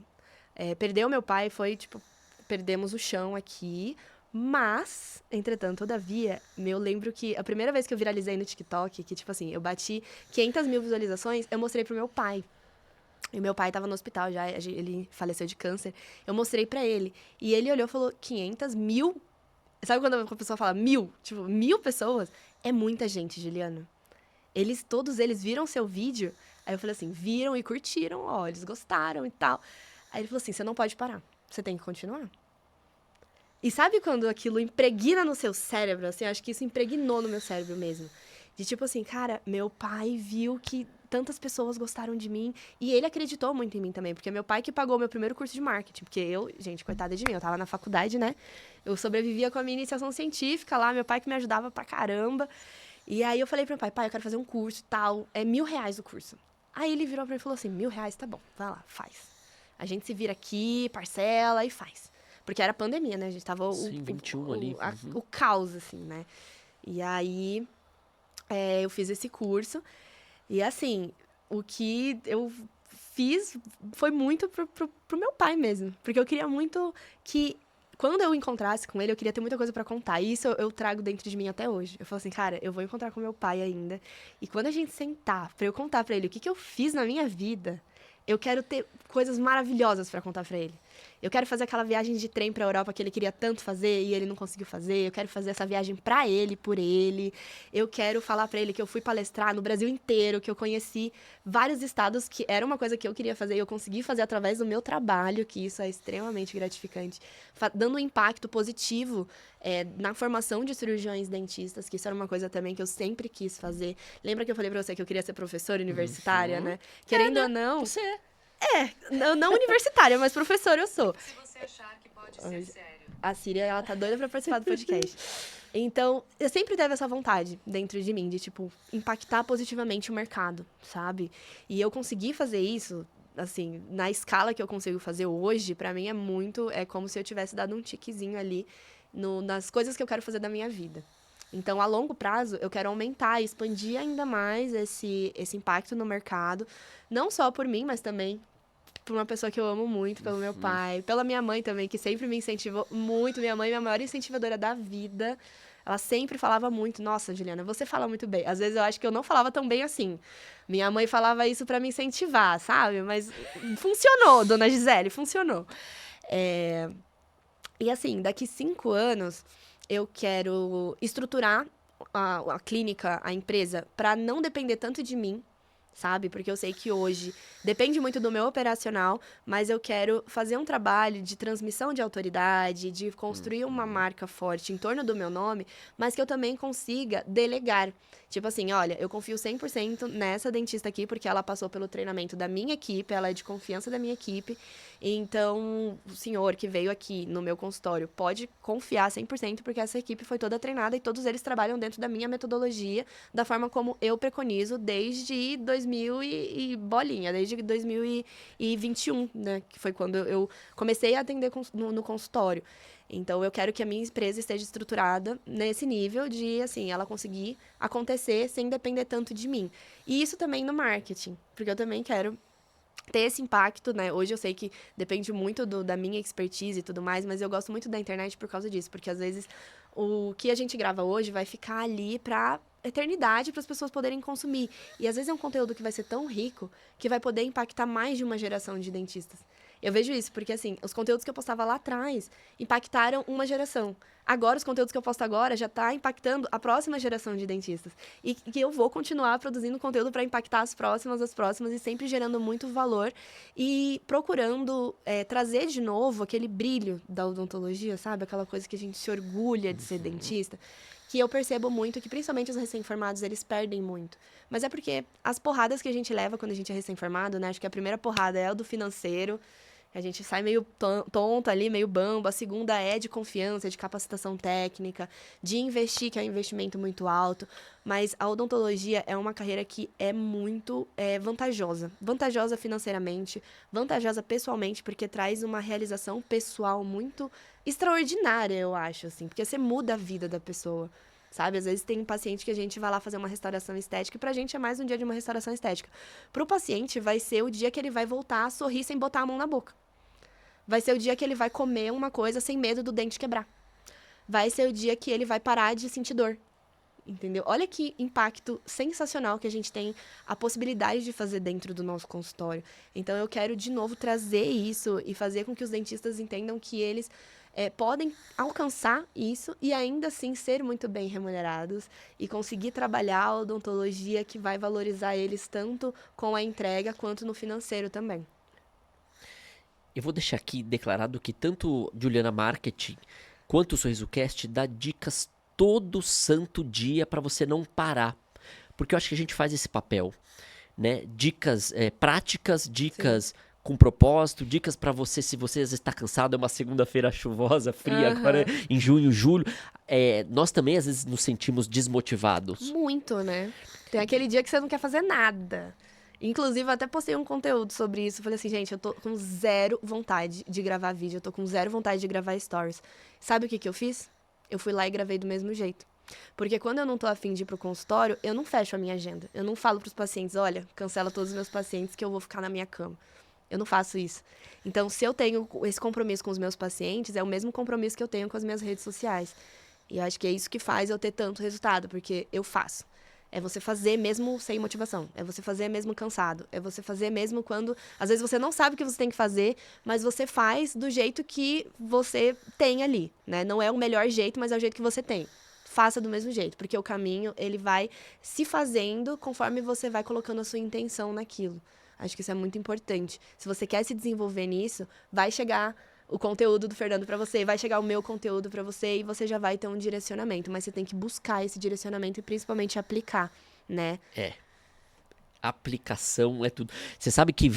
perder o meu pai foi, tipo... Perdemos o chão aqui, mas, entretanto, todavia, eu lembro que a primeira vez que eu viralizei no TikTok, que, tipo assim, eu bati 500 mil visualizações, eu mostrei pro meu pai. E meu pai tava no hospital já, ele faleceu de câncer. Eu mostrei pra ele. E ele olhou e falou, 500 mil? Sabe quando a pessoa fala 1000? Tipo, 1000 pessoas? É muita gente, Juliana. Todos eles viram seu vídeo. Aí eu falei assim, viram e curtiram, ó, eles gostaram e tal. Aí ele falou assim, você não pode parar. Você tem que continuar. E sabe quando aquilo impregna no seu cérebro? Assim, acho que isso impregnou no meu cérebro mesmo. De tipo assim, cara, meu pai viu que tantas pessoas gostaram de mim. E ele acreditou muito em mim também. Porque meu pai que pagou meu primeiro curso de marketing. Porque eu, gente, coitada de mim, eu tava na faculdade, né? Eu sobrevivia com a minha iniciação científica lá. Meu pai que me ajudava pra caramba. E aí eu falei pro meu pai, eu quero fazer um curso e tal. É R$1.000 o curso. Aí ele virou pra mim e falou assim, R$1.000, tá bom, vai lá, faz. A gente se vira aqui, parcela e faz. Porque era pandemia, né? A gente tava Sim, 21 ali. o caos, assim, né? E aí, eu fiz esse curso. E assim, o que eu fiz foi muito pro meu pai mesmo. Porque eu queria muito que, quando eu encontrasse com ele, eu queria ter muita coisa pra contar. E isso eu trago dentro de mim até hoje. Eu falo assim, cara, eu vou encontrar com meu pai ainda. E quando a gente sentar pra eu contar pra ele o que eu fiz na minha vida, eu quero ter coisas maravilhosas pra contar pra ele. Eu quero fazer aquela viagem de trem pra Europa que ele queria tanto fazer e ele não conseguiu fazer. Eu quero fazer essa viagem pra ele, por ele. Eu quero falar pra ele que eu fui palestrar no Brasil inteiro, que eu conheci vários estados, que era uma coisa que eu queria fazer e eu consegui fazer através do meu trabalho, que isso é extremamente gratificante. Dando um impacto positivo na formação de cirurgiões dentistas, que isso era uma coisa também que eu sempre quis fazer. Lembra que eu falei pra você que eu queria ser professora universitária, né? Querendo ou não... Você é. Não universitária, mas professora eu sou. Se você achar que pode ser sério. A Síria, ela tá doida pra participar do podcast. Então, eu sempre teve essa vontade dentro de mim, de, tipo, impactar positivamente o mercado, sabe? E eu consegui fazer isso, assim, na escala que eu consigo fazer hoje, pra mim é como se eu tivesse dado um tiquezinho ali nas coisas que eu quero fazer da minha vida. Então, a longo prazo, eu quero aumentar e expandir ainda mais esse impacto no mercado, não só por mim, mas também por uma pessoa que eu amo muito, pelo meu pai, pela minha mãe também, que sempre me incentivou muito. Minha mãe é a maior incentivadora da vida. Ela sempre falava muito, nossa, Juliana, você fala muito bem. Às vezes eu acho que eu não falava tão bem assim. Minha mãe falava isso pra me incentivar, sabe? Mas funcionou, dona Gisele, funcionou. E assim, daqui 5 anos, eu quero estruturar a clínica, a empresa, pra não depender tanto de mim, sabe? Porque eu sei que hoje depende muito do meu operacional, mas eu quero fazer um trabalho de transmissão de autoridade, de construir uma marca forte em torno do meu nome, mas que eu também consiga delegar. Tipo assim, olha, eu confio 100% nessa dentista aqui, porque ela passou pelo treinamento da minha equipe, ela é de confiança da minha equipe. Então, o senhor que veio aqui no meu consultório pode confiar 100%, porque essa equipe foi toda treinada e todos eles trabalham dentro da minha metodologia, da forma como eu preconizo desde 2000 e bolinha, desde 2021, né? Que foi quando eu comecei a atender no consultório. Então, eu quero que a minha empresa esteja estruturada nesse nível de, assim, ela conseguir acontecer sem depender tanto de mim. E isso também no marketing, porque eu também quero ter esse impacto, né? Hoje eu sei que depende muito da minha expertise e tudo mais, mas eu gosto muito da internet por causa disso, porque às vezes o que a gente grava hoje vai ficar ali pra eternidade para as pessoas poderem consumir. E às vezes é um conteúdo que vai ser tão rico que vai poder impactar mais de uma geração de dentistas. Eu vejo isso, porque assim, os conteúdos que eu postava lá atrás impactaram uma geração. Agora, os conteúdos que eu posto agora já tá impactando a próxima geração de dentistas. E que eu vou continuar produzindo conteúdo para impactar as próximas e sempre gerando muito valor e procurando trazer de novo aquele brilho da odontologia, sabe? Aquela coisa que a gente se orgulha de ser dentista. Que eu percebo muito que, principalmente os recém-formados, eles perdem muito. Mas é porque as porradas que a gente leva quando a gente é recém-formado, né? Acho que a primeira porrada é a do financeiro. A gente sai meio tonto ali, meio bambo. A segunda é de confiança, de capacitação técnica, de investir, que é um investimento muito alto. Mas a odontologia é uma carreira que é muito vantajosa. Vantajosa financeiramente, vantajosa pessoalmente, porque traz uma realização pessoal muito extraordinária, eu acho, assim. Porque você muda a vida da pessoa, sabe? Às vezes tem um paciente que a gente vai lá fazer uma restauração estética e pra gente é mais um dia de uma restauração estética. Pro paciente vai ser o dia que ele vai voltar a sorrir sem botar a mão na boca. Vai ser o dia que ele vai comer uma coisa sem medo do dente quebrar. Vai ser o dia que ele vai parar de sentir dor. Entendeu? Olha que impacto sensacional que a gente tem a possibilidade de fazer dentro do nosso consultório. Então, eu quero, de novo, trazer isso e fazer com que os dentistas entendam que eles podem alcançar isso e ainda assim ser muito bem remunerados e conseguir trabalhar a odontologia que vai valorizar eles tanto com a entrega quanto no financeiro também. Eu vou deixar aqui declarado que tanto Juliana Marketing quanto o SorrisoCast dá dicas todo santo dia para você não parar. Porque eu acho que a gente faz esse papel, né? Dicas práticas, dicas Sim. com propósito, dicas para você, se você às vezes está cansado, é uma segunda-feira chuvosa, fria, agora em junho, julho. Nós também às vezes nos sentimos desmotivados. Muito, né? Tem aquele dia que você não quer fazer nada. Inclusive, eu até postei um conteúdo sobre isso. Falei assim, gente, eu tô com zero vontade de gravar vídeo. Eu tô com zero vontade de gravar stories. Sabe o que eu fiz? Eu fui lá e gravei do mesmo jeito. Porque quando eu não tô afim de ir pro consultório, eu não fecho a minha agenda. Eu não falo pros pacientes, olha, cancela todos os meus pacientes que eu vou ficar na minha cama. Eu não faço isso. Então, se eu tenho esse compromisso com os meus pacientes, é o mesmo compromisso que eu tenho com as minhas redes sociais. E eu acho que é isso que faz eu ter tanto resultado, porque eu faço. É você fazer mesmo sem motivação. É você fazer mesmo cansado. É você fazer mesmo quando... Às vezes você não sabe o que você tem que fazer, mas você faz do jeito que você tem ali, né? Não é o melhor jeito, mas é o jeito que você tem. Faça do mesmo jeito, porque o caminho, ele vai se fazendo conforme você vai colocando a sua intenção naquilo. Acho que isso é muito importante. Se você quer se desenvolver nisso, vai chegar o conteúdo do Fernando pra você, vai chegar o meu conteúdo pra você e você já vai ter um direcionamento. Mas você tem que buscar esse direcionamento e principalmente aplicar, né? Aplicação é tudo. Você sabe que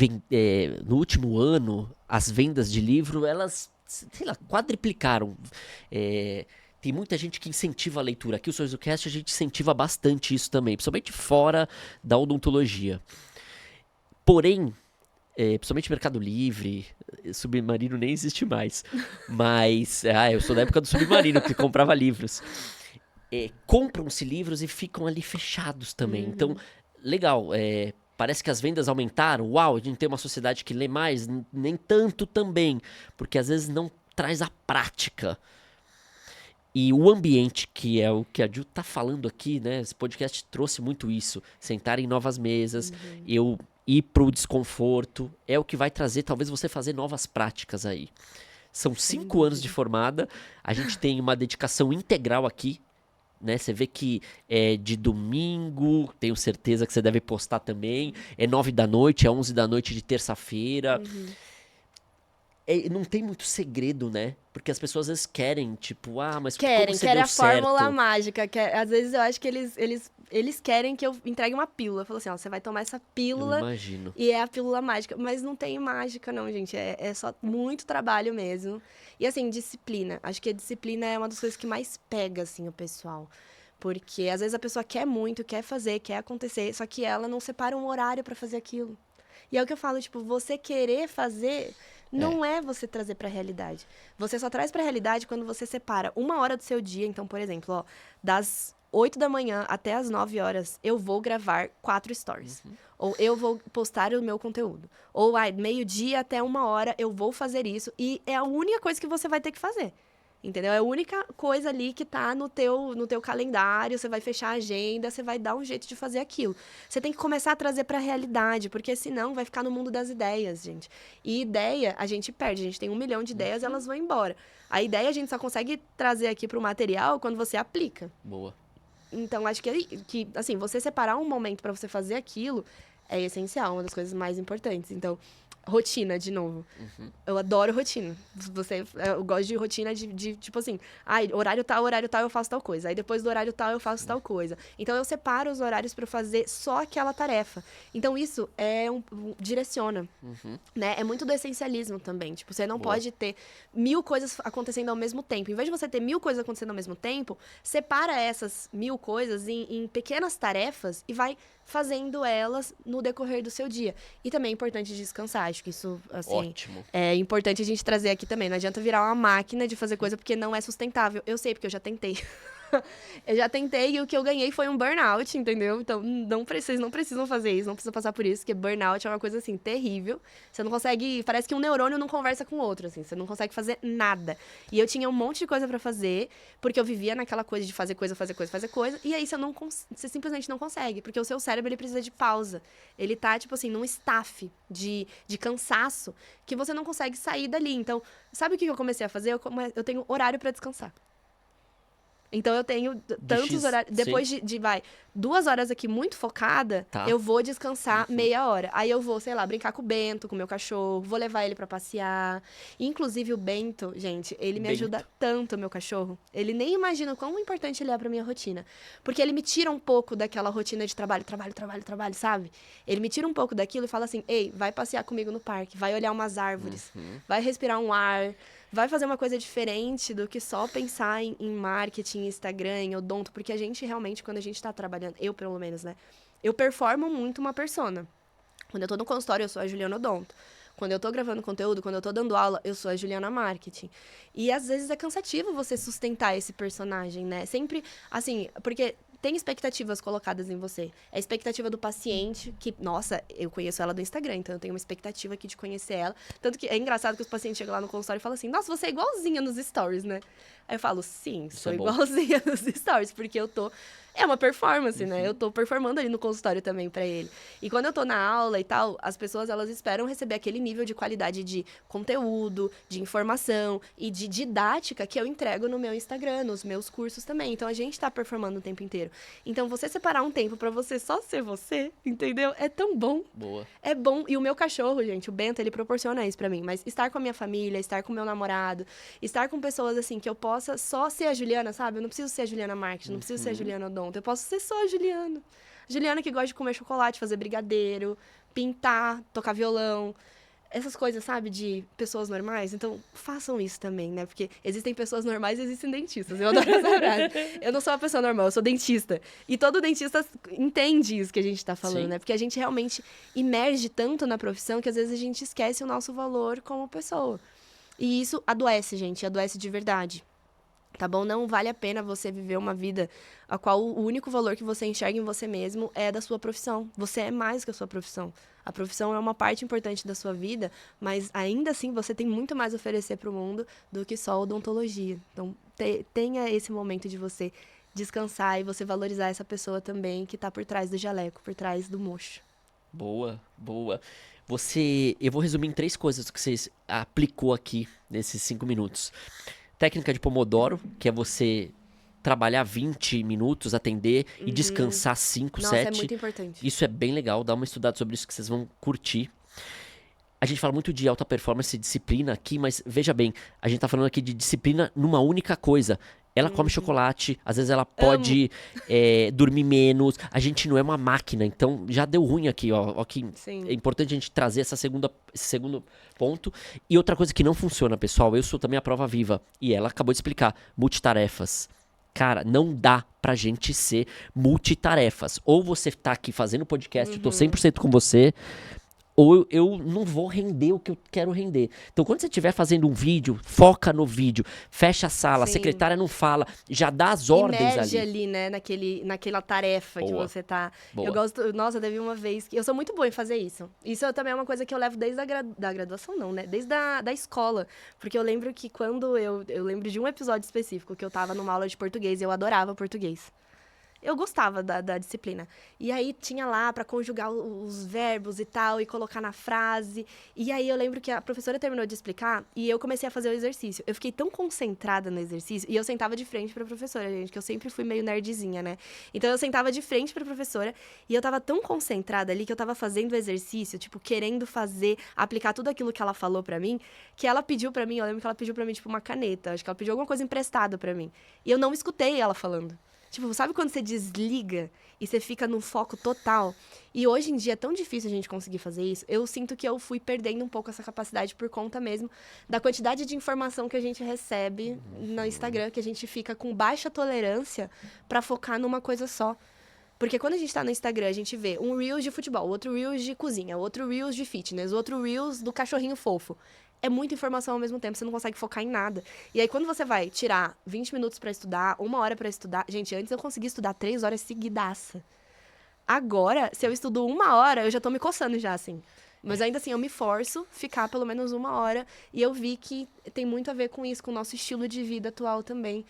no último ano, as vendas de livro, elas, sei lá, quadriplicaram. Tem muita gente que incentiva a leitura. Aqui o SorrisoCast a gente incentiva bastante isso também, principalmente fora da odontologia. Porém, principalmente Mercado Livre, Submarino nem existe mais. Mas, eu sou da época do Submarino, que comprava livros. Compram-se livros e ficam ali fechados também. Então, legal, parece que as vendas aumentaram. Uau, a gente tem uma sociedade que lê mais, nem tanto também. Porque às vezes não traz a prática. E o ambiente, que é o que a Ju tá falando aqui, né? Esse podcast trouxe muito isso. Sentar em novas mesas, eu ir pro desconforto, é o que vai trazer, talvez, você fazer novas práticas aí. São 5 anos de formada, a gente tem uma dedicação integral aqui, né? Você vê que é de domingo, tenho certeza que você deve postar também, é 9 da noite, é 11 da noite de terça-feira. Não tem muito segredo, né? Porque as pessoas às vezes querem, tipo, mas como você Querem deu a certo? fórmula mágica. Às vezes eu acho que eles querem que eu entregue uma pílula. Falo assim, ó, você vai tomar essa Eu pílula imagino. e é a pílula mágica. Mas não tem mágica, não, gente. É só muito trabalho mesmo. E assim, disciplina. Acho que a disciplina é uma das coisas que mais pega, assim, o pessoal. Porque às vezes a pessoa quer muito, quer fazer, quer acontecer, só que ela não separa um horário pra fazer aquilo. E é o que eu falo, tipo, você querer fazer não é você trazer pra realidade. Você só traz pra realidade quando você separa 1 hora do seu dia. Então, por exemplo, ó, das 8 da manhã até as 9 horas, eu vou gravar 4 stories. Ou eu vou postar o meu conteúdo. Ou, meio-dia até 1 hora, eu vou fazer isso. E é a única coisa que você vai ter que fazer. Entendeu? É a única coisa ali que tá no teu calendário, você vai fechar a agenda, você vai dar um jeito de fazer aquilo. Você tem que começar a trazer pra realidade, porque senão vai ficar no mundo das ideias, gente. E ideia, a gente perde. A gente tem 1 milhão de ideias, elas vão embora. A ideia a gente só consegue trazer aqui pro material quando você aplica. Boa. Então, acho que assim, você separar um momento pra você fazer aquilo é essencial, uma das coisas mais importantes. Então, rotina, de novo. Eu adoro rotina. Eu gosto de rotina de tipo assim, horário tal, eu faço tal coisa. Aí depois do horário tal, eu faço tal coisa. Então, eu separo os horários pra eu fazer só aquela tarefa. Então, isso direciona, né? É muito do essencialismo também. Tipo, você não Boa. pode ter 1000 coisas acontecendo ao mesmo tempo. Em vez de você ter 1000 coisas acontecendo ao mesmo tempo, separa essas 1000 coisas em pequenas tarefas e vai fazendo elas no decorrer do seu dia. E também é importante descansar. Acho que isso, assim, Ótimo. é importante a gente trazer aqui também. Não adianta virar uma máquina de fazer coisa porque não é sustentável. Eu sei, porque eu já tentei. Eu já tentei e o que eu ganhei foi um burnout, entendeu? Então, vocês não precisam fazer isso, não precisam passar por isso, porque burnout é uma coisa, assim, terrível. Você não consegue... Parece que um neurônio não conversa com o outro, assim. Você não consegue fazer nada. E eu tinha um monte de coisa pra fazer, porque eu vivia naquela coisa de fazer coisa. E aí, você simplesmente não consegue, porque o seu cérebro, ele precisa de pausa. Ele tá, tipo assim, num staff de cansaço que você não consegue sair dali. Então, sabe o que eu comecei a fazer? Eu tenho horário pra descansar. Então, eu tenho tantos horários... Depois de 2 horas aqui muito focada, eu vou descansar meia hora. Aí eu vou, sei lá, brincar com o Bento, com o meu cachorro, vou levar ele pra passear. Inclusive, o Bento, gente, ele me ajuda tanto, o meu cachorro. Ele nem imagina o quão importante ele é pra minha rotina. Porque ele me tira um pouco daquela rotina de trabalho, sabe? Ele me tira um pouco daquilo e fala assim, ei, vai passear comigo no parque, vai olhar umas árvores, vai respirar um ar... Vai fazer uma coisa diferente do que só pensar em marketing, Instagram, em odonto, porque a gente realmente, quando a gente tá trabalhando, eu pelo menos, né? Eu performo muito uma persona. Quando eu tô no consultório, eu sou a Juliana Odonto. Quando eu tô gravando conteúdo, quando eu tô dando aula, eu sou a Juliana Marketing. E às vezes é cansativo você sustentar esse personagem, né? Sempre, assim, porque tem expectativas colocadas em você. É a expectativa do paciente, que, nossa, eu conheço ela do Instagram, então eu tenho uma expectativa aqui de conhecer ela. Tanto que é engraçado que os pacientes chegam lá no consultório e falam assim, nossa, você é igualzinha nos stories, né? Aí eu falo, sim, Isso sou é bom. igualzinha nos stories, porque eu tô... É uma performance, né? Eu tô performando ali no consultório também pra ele. E quando eu tô na aula e tal, as pessoas, elas esperam receber aquele nível de qualidade de conteúdo, de informação e de didática que eu entrego no meu Instagram, nos meus cursos também. Então, a gente tá performando o tempo inteiro. Então, você separar um tempo pra você só ser você, entendeu? É tão bom. Boa. É bom. E o meu cachorro, gente, o Bento, ele proporciona isso pra mim. Mas estar com a minha família, estar com o meu namorado, estar com pessoas, assim, que eu possa só ser a Juliana, sabe? Eu não preciso ser a Juliana Marques, não preciso ser a Juliana Odonto. Eu posso ser só a Juliana. Juliana que gosta de comer chocolate, fazer brigadeiro, pintar, tocar violão. Essas coisas, sabe? De pessoas normais. Então, façam isso também, né? Porque existem pessoas normais e existem dentistas. Eu adoro essa frase. Eu não sou uma pessoa normal, eu sou dentista. E todo dentista entende isso que a gente tá falando, Sim. né? Porque a gente realmente imerge tanto na profissão que às vezes a gente esquece o nosso valor como pessoa. E isso adoece, gente. Adoece de verdade. Tá bom? Não vale a pena você viver uma vida a qual o único valor que você enxerga em você mesmo é da sua profissão. Você é mais que a sua profissão. A profissão é uma parte importante da sua vida, mas ainda assim você tem muito mais a oferecer para o mundo do que só odontologia. Então, tenha esse momento de você descansar e você valorizar essa pessoa também que tá por trás do jaleco, por trás do mocho. Boa, boa. Eu vou resumir em 3 coisas que você aplicou aqui nesses 5 minutos. Técnica de Pomodoro, que é você trabalhar 20 minutos, atender e descansar 5, Nossa, é 7. muito importante. Isso é bem legal, dá uma estudada sobre isso que vocês vão curtir. A gente fala muito de alta performance e disciplina aqui, mas veja bem, a gente tá falando aqui de disciplina numa única coisa. Ela come chocolate, às vezes ela pode dormir menos. A gente não é uma máquina, então já deu ruim aqui, ó que Sim. é importante a gente trazer esse segundo ponto. E outra coisa que não funciona, pessoal, eu sou também a prova viva, e ela acabou de explicar, multitarefas. Cara, não dá pra gente ser multitarefas. Ou você tá aqui fazendo podcast, eu tô 100% com você, ou eu não vou render o que eu quero render. Então, quando você estiver fazendo um vídeo, foca no vídeo, fecha a sala, a Sim. secretária não fala, já dá as ordens Imerge ali. ali, né, naquela tarefa que Boa. você tá. Boa. Eu gosto. Nossa, teve uma vez que. Eu sou muito boa em fazer isso. Isso também é uma coisa que eu levo desde da graduação, não, né? Desde da escola. Porque eu lembro que quando eu lembro de um episódio específico que eu tava numa aula de português e eu adorava português. Eu gostava da disciplina. E aí tinha lá pra conjugar os verbos e tal, e colocar na frase. E aí eu lembro que a professora terminou de explicar e eu comecei a fazer o exercício. Eu fiquei tão concentrada no exercício, e eu sentava de frente pra professora, gente, que eu sempre fui meio nerdzinha, né? Então eu sentava de frente pra professora e eu tava tão concentrada ali que eu tava fazendo o exercício, tipo, querendo fazer, aplicar tudo aquilo que ela falou pra mim, que ela pediu pra mim, eu lembro que ela pediu pra mim, tipo, uma caneta. Acho que ela pediu alguma coisa emprestada pra mim. E eu não escutei ela falando. Tipo, sabe quando você desliga e você fica no foco total? E hoje em dia é tão difícil a gente conseguir fazer isso. Eu sinto que eu fui perdendo um pouco essa capacidade por conta mesmo da quantidade de informação que a gente recebe no Instagram, que a gente fica com baixa tolerância pra focar numa coisa só. Porque quando a gente tá no Instagram, a gente vê um Reels de futebol, outro Reels de cozinha, outro Reels de fitness, outro Reels do cachorrinho fofo. É muita informação ao mesmo tempo, você não consegue focar em nada. E aí, quando você vai tirar 20 minutos pra estudar, 1 hora pra estudar... Gente, antes eu conseguia estudar 3 horas seguidaça. Agora, se eu estudo 1 hora, eu já tô me coçando já, assim. Mas ainda assim, eu me forço ficar pelo menos 1 hora. E eu vi que tem muito a ver com isso, com o nosso estilo de vida atual também.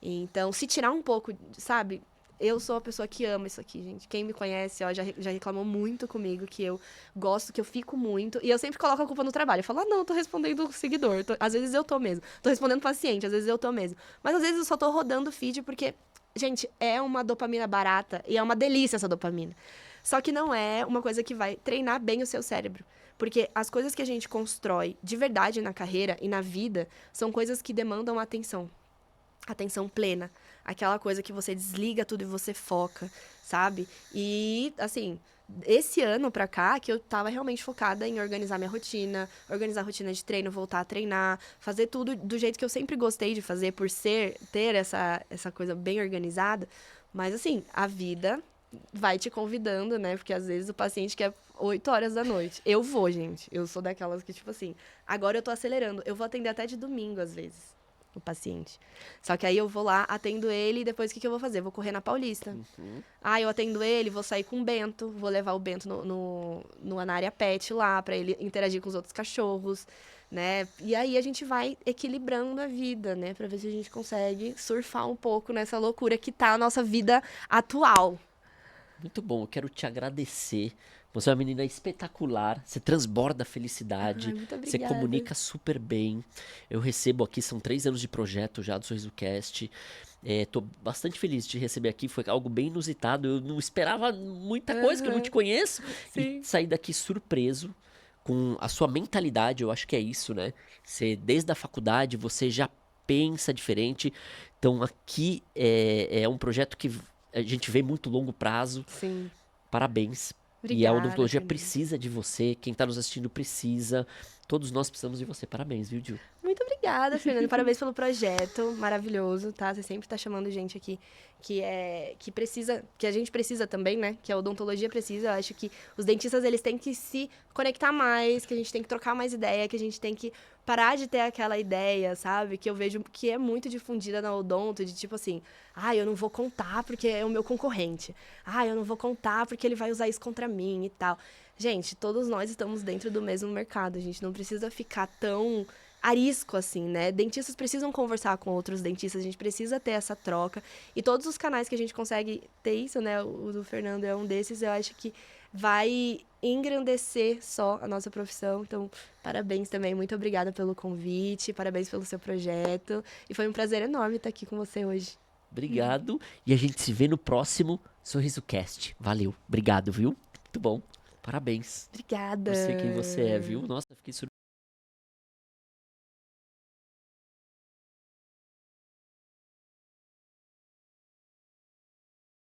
Então, se tirar um pouco, sabe... Eu sou uma pessoa que ama isso aqui, gente. Quem me conhece, ó, já reclamou muito comigo que eu gosto, que eu fico muito. E eu sempre coloco a culpa no trabalho. Eu falo, não, eu tô respondendo o seguidor. Às vezes eu tô mesmo. Tô respondendo paciente, às vezes eu tô mesmo. Mas às vezes eu só tô rodando o feed porque, gente, é uma dopamina barata e é uma delícia essa dopamina. Só que não é uma coisa que vai treinar bem o seu cérebro. Porque as coisas que a gente constrói de verdade na carreira e na vida são coisas que demandam atenção. Atenção plena. Aquela coisa que você desliga tudo e você foca, sabe? E, assim, esse ano pra cá, que eu tava realmente focada em organizar minha rotina, organizar a rotina de treino, voltar a treinar, fazer tudo do jeito que eu sempre gostei de fazer, por ter essa coisa bem organizada. Mas, assim, a vida vai te convidando, né? Porque às vezes o paciente quer 8 horas da noite. Eu vou, gente. Eu sou daquelas que, tipo assim, agora eu tô acelerando. Eu vou atender até de domingo, às vezes, o paciente. Só que aí eu vou lá, atendo ele e depois o que que eu vou fazer? Vou correr na Paulista. Ah, eu atendo ele, vou sair com o Bento, vou levar o Bento na área pet lá, pra ele interagir com os outros cachorros, né? E aí a gente vai equilibrando a vida, né? Pra ver se a gente consegue surfar um pouco nessa loucura que tá a nossa vida atual. Muito bom, eu quero te agradecer. Você é uma menina espetacular, você transborda felicidade, Ai, muito você obrigada. comunica super bem. Eu recebo aqui, são 3 anos de projeto já do Sorriso Cast. Tô bastante feliz de te receber aqui, foi algo bem inusitado. Eu não esperava muita coisa, que eu não te conheço. Sim. E sair daqui surpreso com a sua mentalidade, eu acho que é isso, né? Você, desde a faculdade, você já pensa diferente. Então aqui é um projeto que a gente vê muito longo prazo. Sim. Parabéns. E a Obrigada, odontologia Fernanda. precisa de você. Quem tá nos assistindo precisa. Todos nós precisamos de você. Parabéns, viu, Gil? Muito obrigada, Fernando. Parabéns pelo projeto. Maravilhoso, tá? Você sempre tá chamando gente aqui que precisa, que a gente precisa também, né? Que a odontologia precisa. Eu acho que os dentistas, eles têm que se conectar mais, que a gente tem que trocar mais ideia, que a gente tem que parar de ter aquela ideia, sabe? Que eu vejo que é muito difundida na odonto, de tipo assim, eu não vou contar porque é o meu concorrente. Eu não vou contar porque ele vai usar isso contra mim e tal. Gente, todos nós estamos dentro do mesmo mercado. A gente não precisa ficar tão arisco assim, né? Dentistas precisam conversar com outros dentistas, a gente precisa ter essa troca. E todos os canais que a gente consegue ter isso, né? O do Fernando é um desses, eu acho que vai engrandecer só a nossa profissão. Então, parabéns também, muito obrigada pelo convite, parabéns pelo seu projeto. E foi um prazer enorme estar aqui com você hoje. Obrigado. E a gente se vê no próximo Sorriso Cast. Valeu. Obrigado, viu? Muito bom. Parabéns. Obrigada. Por ser quem você é, viu? Nossa, fiquei surpreso.